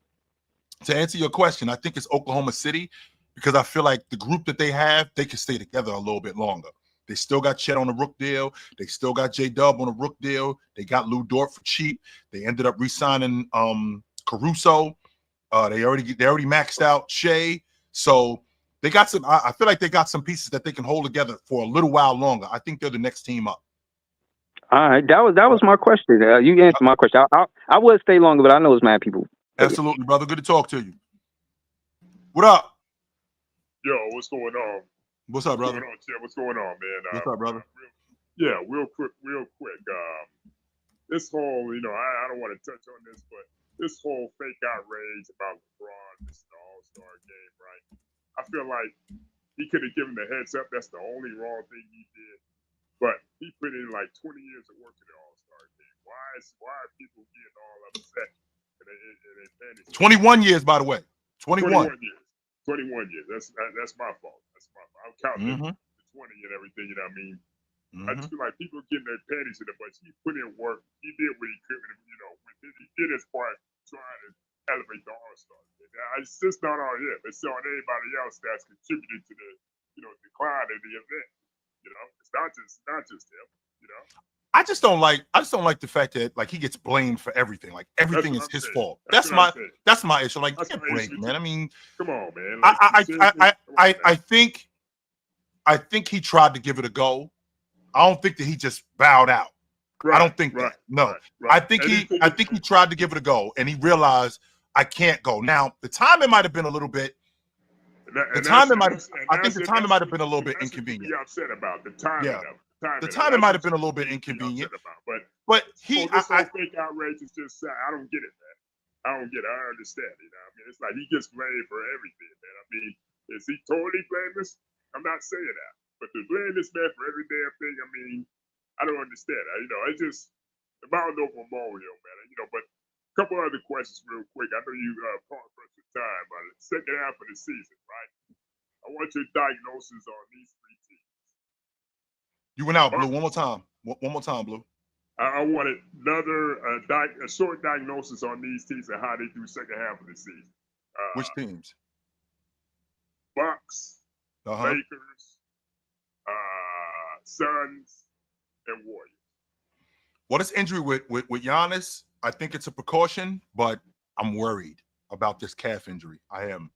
to answer your question, I think it's Oklahoma City because I feel like the group that they have, they can stay together a little bit longer. They still got Chet on a rook deal. They still got J-Dub on a rook deal. They got Lou Dort for cheap. They ended up re-signing Caruso. They already maxed out Shea. So they got some. I feel like they got some pieces that they can hold together for a little while longer. I think they're the next team up. All right, that was my question. You answered my question. I would stay longer, but I know it's mad people. Absolutely, brother. Good to talk to you. What up? Yo, what's going on? What's up, brother? What's going on, man? What's up, brother? Real quick. This whole, I don't want to touch on this, but this whole fake outrage about LeBron missing the All-Star game, right? I feel like he could have given the heads up. That's the only wrong thing he did. But he put in like 20 years of work in the All-Star game. Why are people getting all upset? 21 years, by the way. 21 years. 21 years. That's my fault. I'm counting the 20 and everything. You know what I mean? I just feel like people getting their panties in a bunch. He put in work. He did what he could. He did his part trying to elevate the All-Star. It's just not on him. It's on everybody else that's contributed to the decline of the event. It's not just him. I just don't like the fact that like he gets blamed for everything. Like everything is his fault. That's my issue. Like get blamed, man. I mean, come on, man. Like, I think he tried to give it a go. I don't think that he just bowed out. I don't think that. No. I think he tried to give it a go and he realized I can't go. Now, the timing might have been a little bit I think the timing might have been a little bit inconvenient. You're upset about the timing of it. The timing might have been a little bit inconvenient. But this whole fake outrage is just I don't get it, man. I don't get it. I understand. I mean, it's like he gets blamed for everything, man. I mean, is he totally blameless? I'm not saying that. But to blame this man for every damn thing, I mean, I don't understand. It's just about no memorial, man. But a couple other questions real quick. I know you paused for some time, but the second half of the season, right? I want your diagnosis on these three teams. You went out, Blue. One more time. One more time, Blue. I wanted a short diagnosis on these teams and how they do second half of the season. Which teams? Bucks, Lakers, Suns, and Warriors. Well, this injury with Giannis, I think it's a precaution, but I'm worried about this calf injury. I am.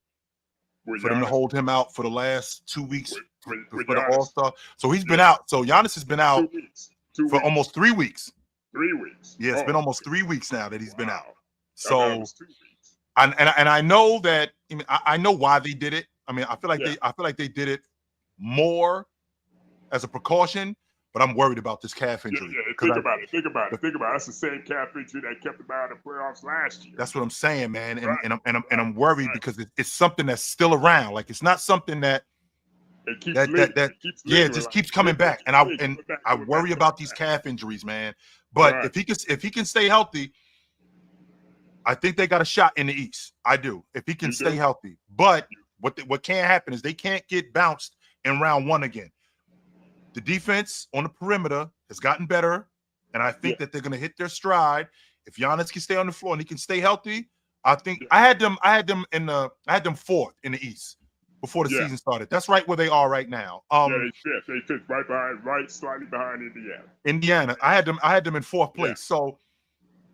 With For them to Giannis, hold him out for the last 2 weeks with for the Giannis. All-Star. So he's been Yeah. out. So Giannis has been out 2 weeks. 2 for weeks. almost 3 weeks. 3 weeks. Yeah, it's Oh, been almost 3 weeks now that he's been out. wow. I thought it So was 2 weeks. and I know that. I mean, I know why they did it. I mean, I feel Yeah. like they did it more as a precaution, but I'm worried about this calf Yeah, injury. yeah. Think about it. That's the same calf injury that kept him out of the playoffs last year. That's what I'm saying, man. And Right. I'm worried because it's something that's still around. Like it's not something that It keeps that lingering. that It keeps yeah, it lingering, just like, keeps coming back. And I worry going about back. these calf injuries, man. But Right. if he can stay healthy, I think they got a shot in the East. I do. If he can You stay do? healthy. But what can't happen is they can't get bounced in round one again. The defense on the perimeter has gotten better, and I think that they're going to hit their stride. If Giannis can stay on the floor and he can stay healthy, I think I had them fourth in the East before the season started. That's right where they are right now. They fifth, right slightly behind Indiana. I had them in fourth place. So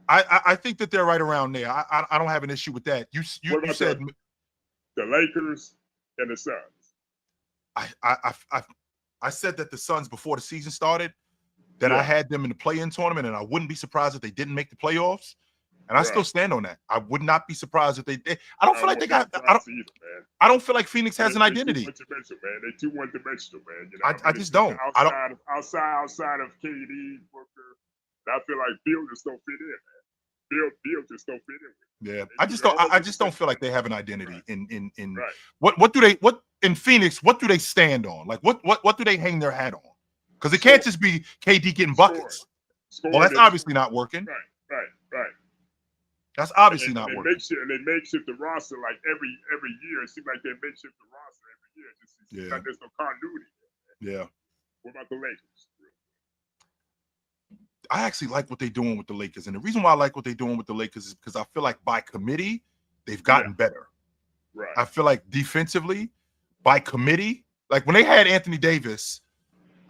I think that they're right around there. I don't have an issue with that. You said the Lakers and the Suns. I said that the Suns before the season started that I had them in the play-in tournament, and I wouldn't be surprised if they didn't make the playoffs. And I still stand on that. I would not be surprised if they did. I don't feel like they got. I don't feel like Phoenix has an identity. They're too one-dimensional, man. You know, I just don't. Outside of KD, Booker, I feel like Bill just don't fit in, man. Bill just don't fit in. Yeah, I just don't feel like they have an identity in what do they in Phoenix? What do they stand on? Like what do they hang their hat on? Because it can't just be KD getting buckets. Well, that's obviously not working. Right. That's obviously not working. They makeshift the roster like every year. It seems like they makeshift the roster every year. Just like there's no continuity. Yeah. What about the Lakers? I actually like what they're doing with the Lakers. And the reason why I like what they're doing with the Lakers is because I feel like by committee, they've gotten better. Right. I feel like defensively, by committee, like when they had Anthony Davis,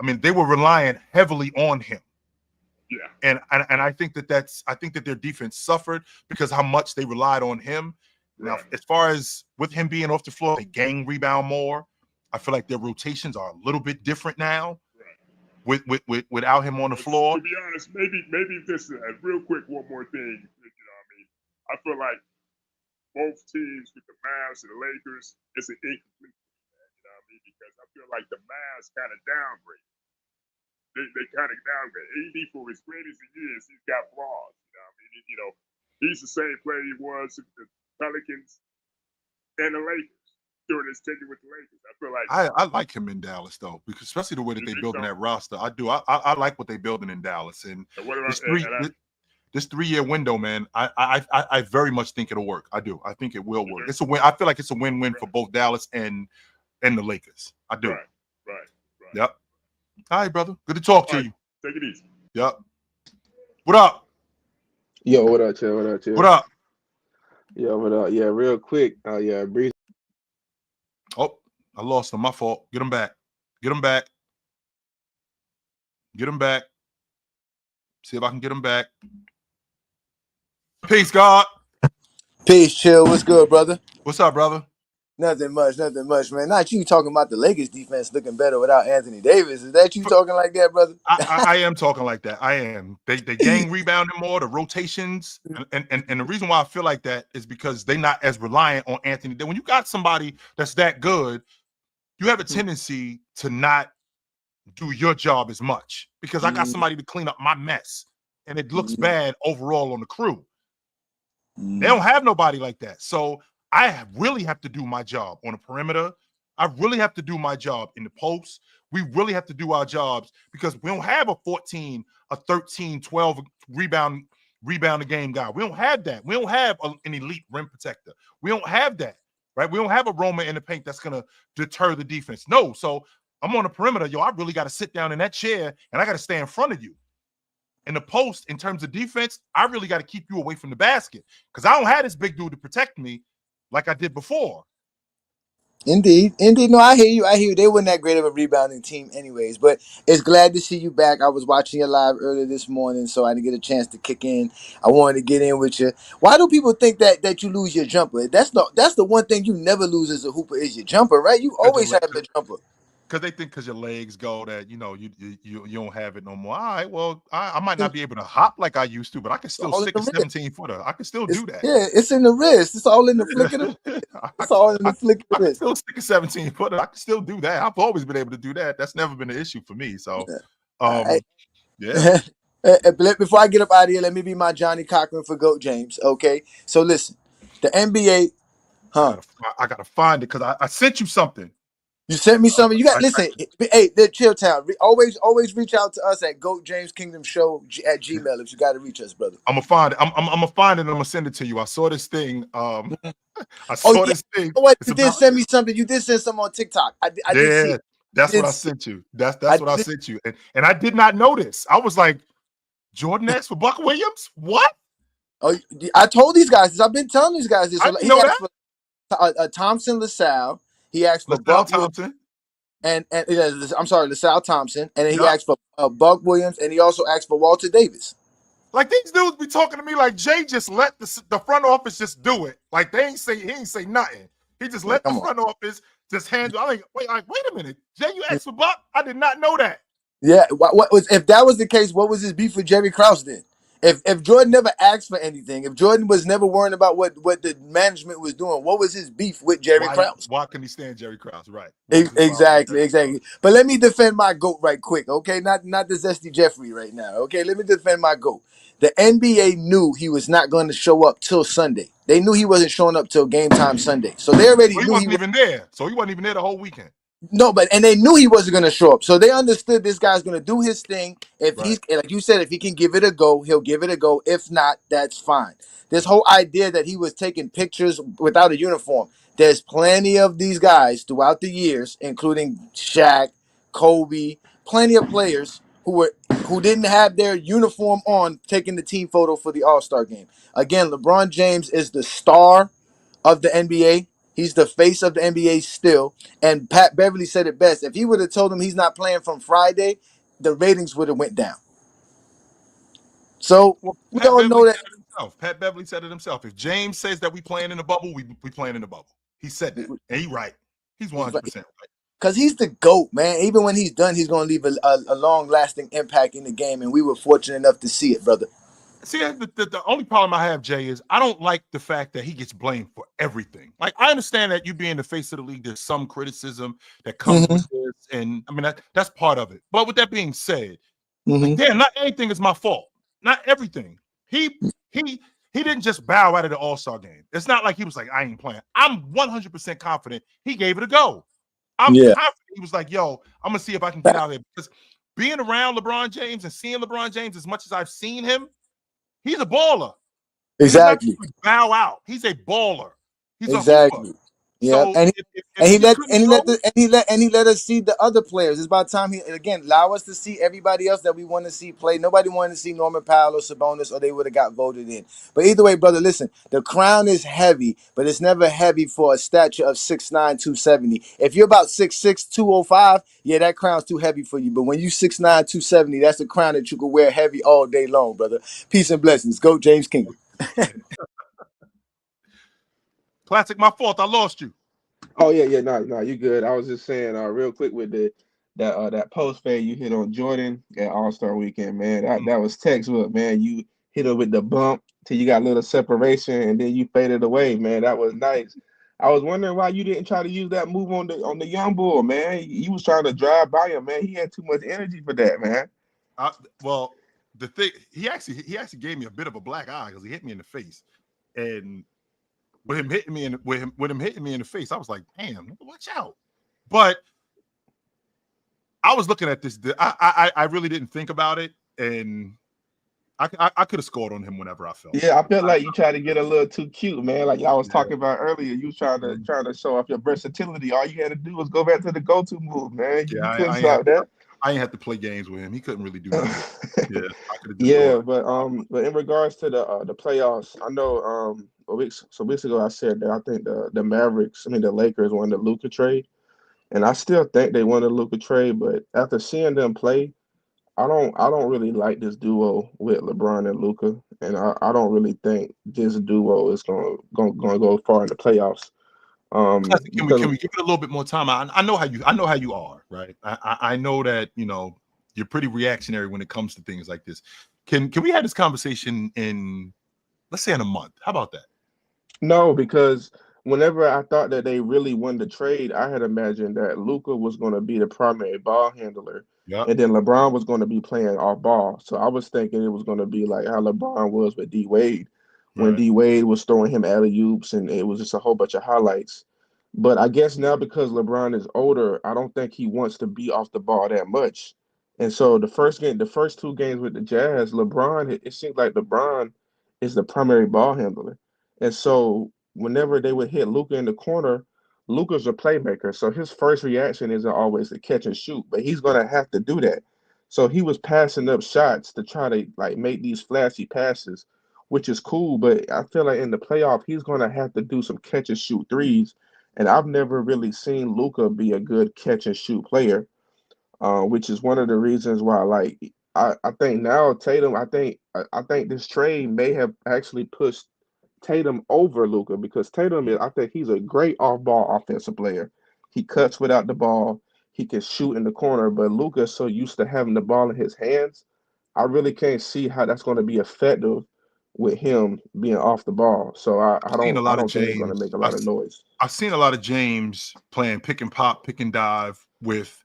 I mean, they were relying heavily on him. Yeah. And I think that their defense suffered because how much they relied on him. Now, as far as with him being off the floor, they gang rebound more. I feel like their rotations are a little bit different now. Without him on the floor. To be honest, maybe this is real quick. One more thing, you know what I mean? I feel like both teams with the Mavs and the Lakers, it's an incomplete team, man. You know what I mean? Because I feel like the Mavs kind of downgraded. They kind of downgraded. AD, for as great as he is, he's got flaws. You know what I mean? You know, he's the same player he was with the Pelicans and the Lakers. During his tenure with the Lakers, I feel like I like him in Dallas though, because especially the way that they building that roster. I do. I like what they're building in Dallas, and this 3-year window, man. I very much think it'll work. I do. I think it will work. It's a win. I feel like it's a win-win for both Dallas and the Lakers. I do. Right. Yep. All right, brother. Good to talk to you. Take it easy. Yep. What up? Yo, what up, Chill? What up? Yo, what up? Yeah, real quick. Breeze. Oh, I lost him. My fault. Get him back. Get him back. See if I can get him back. Peace, God. Peace, Chill. What's good, brother? What's up, brother? Nothing much, man. Not you talking about the Lakers defense looking better without Anthony Davis. Is that you talking like that, brother? I am talking like that. I am. They gang rebounding more, the rotations. And the reason why I feel like that is because they're not as reliant on Anthony. When you got somebody that's that good, you have a tendency to not do your job as much because I got somebody to clean up my mess. And it looks bad overall on the crew. They don't have nobody like that. So I really have to do my job on the perimeter. I really have to do my job in the post. We really have to do our jobs because we don't have a 14, a 13, 12 rebound a game guy. We don't have that. We don't have an elite rim protector. We don't have that, right? We don't have a Roma in the paint that's going to deter the defense. No, so I'm on the perimeter. Yo, I really got to sit down in that chair and I got to stay in front of you. In the post, in terms of defense, I really got to keep you away from the basket because I don't have this big dude to protect me like I did before. Indeed, indeed. No, I hear you. I hear you. They weren't that great of a rebounding team, anyways. But it's glad to see you back. I was watching you live earlier this morning, so I didn't get a chance to kick in. I wanted to get in with you. Why do people think that you lose your jumper? That's the one thing you never lose as a hooper is your jumper, right? You always have the jumper. Because they think because your legs go that you don't have it no more. All right, well I might not be able to hop like I used to, but I can It's still all in stick the a wrist. 17-footer. I can still do that. Yeah, it's in the wrist. It's all in the flick of the. I, It's all in I, the flick of I the can wrist. still stick a 17-footer. I can still do that. I've always been able to do that. That's never been an issue for me. So, I, yeah. Before I get up out of here, let me be my Johnny Cochran for Goat James. Okay, so listen, the NBA, huh? I gotta find it because I sent you something. You sent me something. You got I, listen. Hey, the Chill Town. Always reach out to us at Goat James Kingdom Show at Gmail if you got to reach us, brother. I'm gonna find it. I'm gonna find it. And I'm gonna send it to you. I saw this thing. I Oh saw yeah. this thing. Oh, what It's you did about send me something. You did send something on TikTok. I did see yeah. it. That's what I See sent you. it. That's what I sent you. And I did not notice. I was like, Jordan asked for Buck Williams. What? Oh, I told these guys this. I've been telling these guys this. I So didn't he know asked that. for Thompson LaSalle. He asked for LaSalle Buck Williams. Thompson. And I'm sorry, LaSalle Thompson, and then he Yep. asked for Buck Williams, and he also asked for Walter Davis. Like these dudes be talking to me like Jay just let the front office just do it. Like he ain't say nothing. He just Man, let the come on. front office just handle. I wait a minute. Jay, you asked for Buck? I did not know that. Yeah, what was if that was the case? What was his beef with Jerry Krause then? If Jordan never asked for anything, if Jordan was never worrying about what the management was doing, what was his beef with Jerry Krause? Why can he stand Jerry Krause? Right. What was his problem with Exactly, Jerry exactly. But let me defend my goat right quick, okay? Not the zesty Jeffrey right now, okay? Let me defend my goat. The NBA knew he was not going to show up till Sunday. They knew he wasn't showing up till game time Sunday, so they already So he knew he wasn't was. even there. So he wasn't even there the whole weekend. No, and they knew he wasn't going to show up, so they understood this guy's going to do his thing. If Right. he's like you said, if he can give it a go, he'll give it a go. If not, that's fine. This whole idea that he was taking pictures without a uniform. There's plenty of these guys throughout the years, including Shaq, Kobe, plenty of players who didn't have their uniform on taking the team photo for the All-Star game. Again, LeBron James is the star of the NBA. He's the face of the NBA still. And Pat Beverly said it best. If he would have told him he's not playing from Friday, the ratings would have went down. So Well, we Pat all Beverly know that. said it himself. Pat Beverly said it himself. If James says that we playing in the bubble, we playing in the bubble. He said that. And he's right. He's 100% right. Because he's the GOAT, man. Even when he's done, he's going to leave a long-lasting impact in the game. And we were fortunate enough to see it, brother. See, the only problem I have, Jay, is I don't like the fact that he gets blamed for everything. Like, I understand that you being the face of the league, there's some criticism that comes with this. And I mean, that's part of it. But with that being said, like, damn, not everything is my fault. Not everything. He didn't just bow out of the All-Star game. It's not like he was like, I ain't playing. I'm 100% confident he gave it a go. I'm confident he was like, yo, I'm going to see if I can get out there. Because being around LeBron James and seeing LeBron James as much as I've seen him, he's a baller. Exactly. He does not bow out. He's a baller. He's a Exactly. hooper. Yeah, So and if he let us see the other players. It's about time he again allow us to see everybody else that we want to see play. Nobody wanted to see Norman Powell or Sabonis, or they would have got voted in. But either way, brother, listen, the crown is heavy, but it's never heavy for a stature of 6'9", 270. If you're about 6'6", 205, yeah, that crown's too heavy for you. But when you 6'9", 270, that's a crown that you can wear heavy all day long, brother. Peace and blessings. Go James Kingdom. Classic, my fault. I lost you. Oh yeah, no, you good. I was just saying, real quick with that post fade you hit on Jordan at All-Star Weekend, man. That was textbook, man. You hit him with the bump till you got a little separation, and then you faded away, man. That was nice. I was wondering why you didn't try to use that move on the young bull, man. You was trying to drive by him, man. He had too much energy for that, man. Well, the thing he actually gave me a bit of a black eye because he hit me in the face, and with him hitting me in the face, I was like, damn, watch out. But I was looking at this. I really didn't think about it, and I could have scored on him whenever I felt. Yeah, I felt like you tried to get a little too cute, man. Like I was talking about earlier, you was trying to show off your versatility. All you had to do was go back to the go-to move, man. You couldn't stop that. I ain't have to play games with him. He couldn't really do nothing. Yeah, I could have just Yeah, thought. but in regards to the playoffs, I know weeks ago I said that I think the Mavericks, I mean the Lakers won the Luka trade, and I still think they won the Luka trade. But after seeing them play, I don't really like this duo with LeBron and Luka, and I don't really think this duo is gonna go far in the playoffs. Classic, can Because we give it a little bit more time? I know how you are, right? I know that you're pretty reactionary when it comes to things like this. Can we have this conversation in, let's say, in a month? How about that? No, because whenever I thought that they really won the trade, I had imagined that Luca was going to be the primary ball handler, Yeah, and then LeBron was going to be playing off ball. So I was thinking it was going to be like how LeBron was with D Wade, when right. D Wade was throwing him alley oops, and it was just a whole bunch of highlights. But I guess now because LeBron is older, I don't think he wants to be off the ball that much. And so the first two games with the Jazz, LeBron, it seems like LeBron is the primary ball handler. And so whenever they would hit Luca in the corner, Luca's a playmaker. So his first reaction isn't always to catch and shoot, but he's gonna have to do that. So he was passing up shots to try to like make these flashy passes, which is cool. But I feel like in the playoff, he's gonna have to do some catch and shoot threes. And I've never really seen Luca be a good catch and shoot player, which is one of the reasons why like I think now Tatum, I think this trade may have actually pushed Tatum over Luca because Tatum is, I think he's a great off-ball offensive player. He cuts without the ball. He can shoot in the corner, but Luca's so used to having the ball in his hands. I really can't see how that's going to be effective with him being off the ball. So I've seen a I lot of don't think it's going to James. make a lot of noise. I've seen a lot of James playing pick and pop, pick and dive with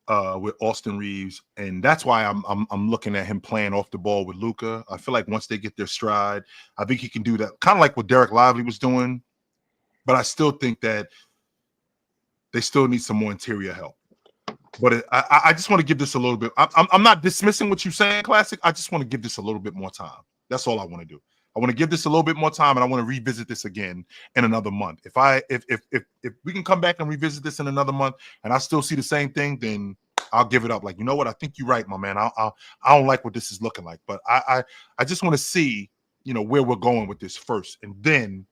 Austin Reeves, and that's why I'm looking at him playing off the ball with Luka. I feel like once they get their stride, I think he can do that, kind of like what Derek Lively was doing. But I still think that they still need some more interior help. But I just want to give this a little bit. I'm not dismissing what you're saying, Classic. I just want to give this a little bit more time. That's all I want to do. I want to give this a little bit more time, and I want to revisit this again in another month. If we can come back and revisit this in another month, and I still see the same thing, then I'll give it up. Like, you know what? I think you're right, my man. I don't like what this is looking like, but I just want to see where we're going with this first, and then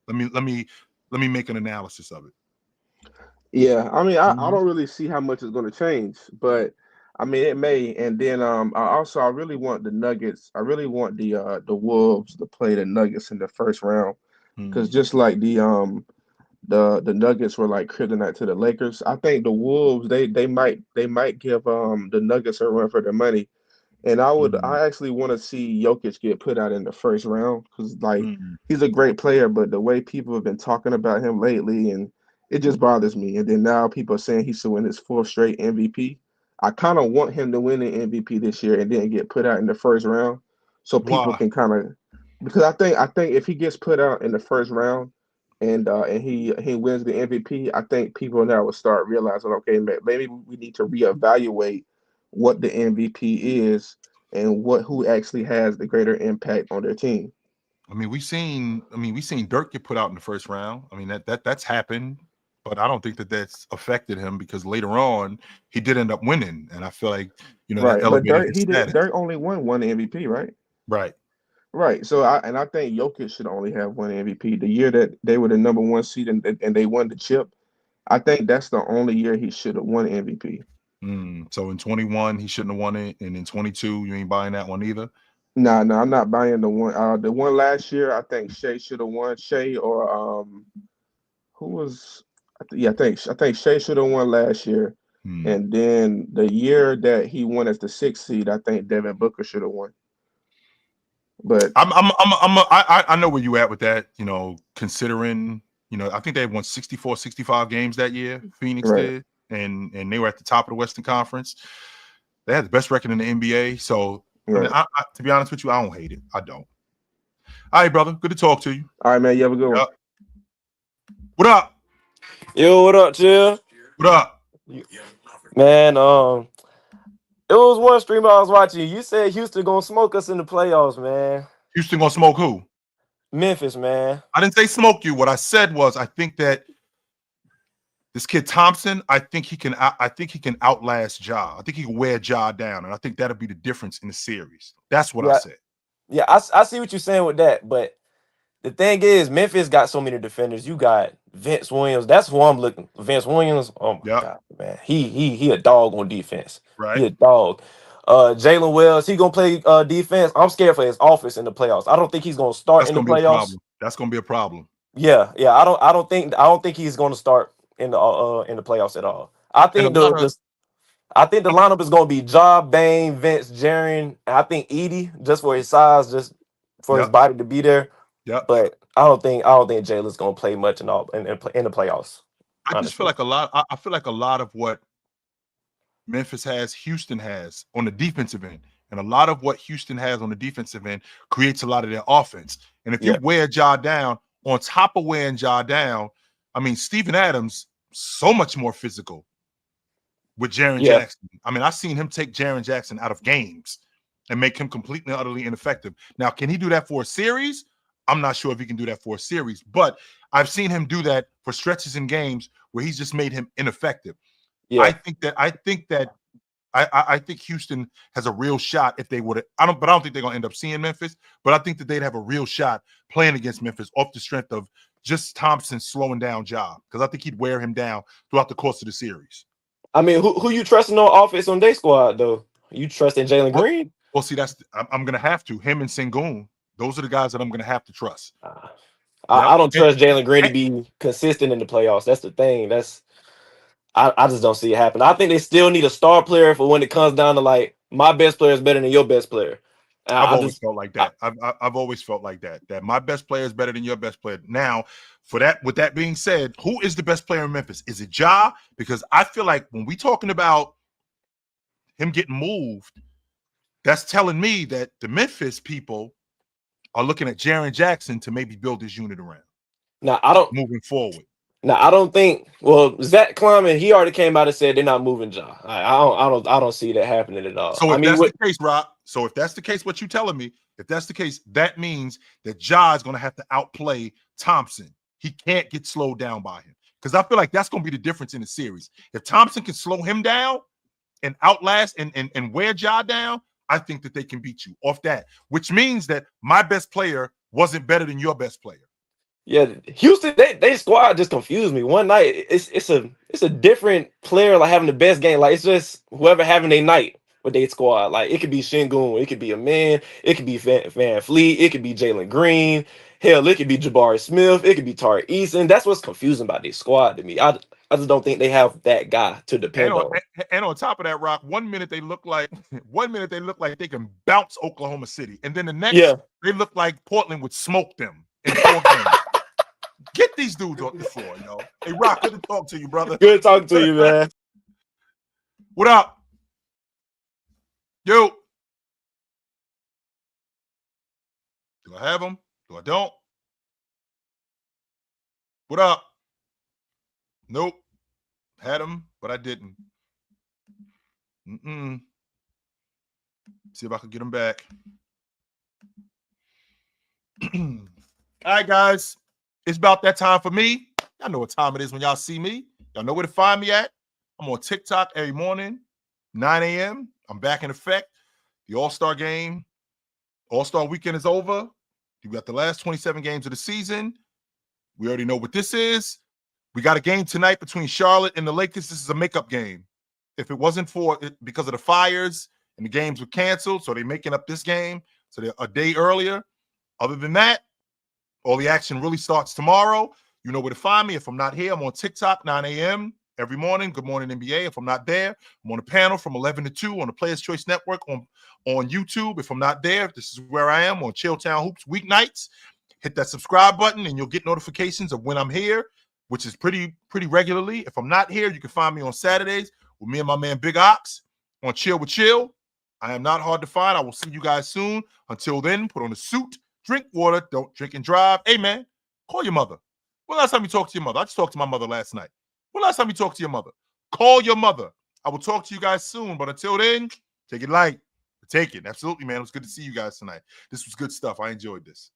let me make an analysis of it. Yeah, I mean, I don't really see how much it's going to change, but I mean, it may. And then I really want the Nuggets. I really want the Wolves to play the Nuggets in the first round because just like the Nuggets were like kryptonite to the Lakers, I think the Wolves they might give the Nuggets a run for their money. And I actually want to see Jokic get put out in the first round because like he's a great player, but the way people have been talking about him lately, and it just bothers me. And then now people are saying he should win his fourth straight MVP. I kind of want him to win the MVP this year and then get put out in the first round, so people Why? can kind of because I think if he gets put out in the first round and he wins the MVP, I think people now will start realizing, okay, maybe we need to reevaluate what the MVP is and who actually has the greater impact on their team. I mean, we seen Dirk get put out in the first round. I mean, that's happened, but I don't think that's affected him because later on he did end up winning, and I feel like that Right, but elevated his status. Dirk only won one MVP, right? Right. Right. So I think Jokic should only have one MVP. The year that they were the number one seed and they won the chip, I think that's the only year he should have won MVP. So in 21 he shouldn't have won it, and in 22 you ain't buying that one either. No, I'm not buying the one. The one last year, I think Shea should have won. Shea or who was? I think Shea should have won last year. And then the year that he won as the sixth seed, I think Devin Booker should have won. But I know where you at with that. Considering I think they won 64, 65 games that year. Phoenix did, and they were at the top of the Western Conference. They had the best record in the NBA. So I mean, to be honest with you, I don't hate it. I don't. All right, brother. Good to talk to you. All right, man. You have a good one. What up? Yo, what up, Chill? What up? Man, it was one stream I was watching. You said Houston gonna smoke us in the playoffs, man. Houston gonna smoke who? Memphis, man. I didn't say smoke you. What I said was I think that This kid Thompson, I think he can outlast Ja. I think he can wear Ja down, and I think that'll be the difference in the series. That's what I Yeah, said. yeah, I see what you're saying with that, but the thing is, Memphis got so many defenders. You got Vince Williams. That's who I'm looking. Vince Williams. Oh my Yep. God, man. He a dog on defense. Right. He a dog. Jalen Wells, he gonna play defense. I'm scared for his offense in the playoffs. I don't think he's gonna start That's in the gonna be a playoffs. problem. That's gonna be a problem. Yeah, yeah. I don't think he's gonna start in the playoffs at all. I And a think lot of the lineup is gonna be Ja, Bane, Vince, Jaren, and I think Edie, just for his size, just for his yep, body to be there. yep. But I don't think Jalen's gonna play much in the playoffs. I just feel Honestly, like I feel like a lot of what Memphis has, Houston has on the defensive end. And a lot of what Houston has on the defensive end creates a lot of their offense. And if you yeah, wear Ja down, on top of wearing Ja down, I mean, Steven Adams, so much more physical with Jaren yeah. Jackson. I mean, I've seen him take Jaren Jackson out of games and make him completely and utterly ineffective. Now, can he do that for a series? I'm not sure if he can do that for a series, but I've seen him do that for stretches in games where he's just made him ineffective. Yeah. I think Houston has a real shot if they would. I don't think they're gonna end up seeing Memphis, but I think that they'd have a real shot playing against Memphis off the strength of just Thompson slowing down Ja, because I think he'd wear him down throughout the course of the series. I mean, who you trusting on offense on their squad though? You trusting Jalen Well, Green? well, see, I'm gonna have to him and Sengun. Those are the guys that I'm gonna have to trust. I Yep. don't trust Jalen Green to And, be consistent in the playoffs. That's the thing. I just don't see it happen. I think they still need a star player for when it comes down to like my best player is better than your best player. I've I always just felt like that. I've always felt like that. That my best player is better than your best player. Now, with that being said, who is the best player in Memphis? Is it Ja? Because I feel like when we talking about him getting moved, that's telling me that the Memphis people are looking at Jaren Jackson to maybe build his unit around now I don't moving forward. now I don't think Zach Kleiman, he already came out and said they're not moving Ja. I don't see that happening at all. So I if mean that's the case, Rob, so if that's the case, what you telling me, if that's the case, that means that Ja is going to have to outplay Thompson. He can't get slowed down by him, because I feel like that's going to be the difference in the series. If Thompson can slow him down and outlast and wear Ja down, I think that they can beat you off that, which means that my best player wasn't better than your best player. Yeah, Houston, they squad just confused me. One night, it's a different player like having the best game. Like it's just whoever having a night with their squad. Like it could be Şengün, it could be a man, it could be Van Fleet, it could be Jalen Green. Hell, it could be Jabari Smith, it could be Tari Eason. That's what's confusing about this squad to me. I just don't think they have that guy to depend on. And on top of that, Rock, one minute they look like they can bounce Oklahoma City, and then the next Yeah, they look like Portland would smoke them in 4 games. Get these dudes off the floor, yo. Hey, Rock, good to talk to you, brother. good talking to you, man. What up? Yo. Do I have him? Do I don't? What up? Nope. Had him, but I didn't. See if I can get him back. All right, guys. It's about that time for me. Y'all know what time it is when y'all see me. Y'all know where to find me at. I'm on TikTok every morning, 9 a.m. I'm back in effect. The All-Star game, All-Star weekend is over. You got the last 27 games of the season. We already know what this is. We got a game tonight between Charlotte and the Lakers. This is a makeup game. If it wasn't for it, because of the fires and the games were canceled, so they're making up this game. So they're a day earlier. Other than that, all the action really starts tomorrow. You know where to find me. If I'm not here, I'm on TikTok, 9 a.m. every morning. Good morning, NBA. If I'm not there, I'm on a panel from 11 to 2 on the Players Choice Network on YouTube. If I'm not there, this is where I am on Chilltown Hoops weeknights. Hit that subscribe button, and you'll get notifications of when I'm here, which is pretty regularly. If I'm not here, you can find me on Saturdays with me and my man Big Ox on Chill with Chill. I am not hard to find. I will see you guys soon. Until then, put on a suit, drink water, don't drink and drive. Hey, man, call your mother. When last time you talked to your mother? I just talked to my mother last night. When last time you talked to your mother? Call your mother. I will talk to you guys soon, but until then, take it light. Take it. Absolutely, man. It was good to see you guys tonight. This was good stuff. I enjoyed this.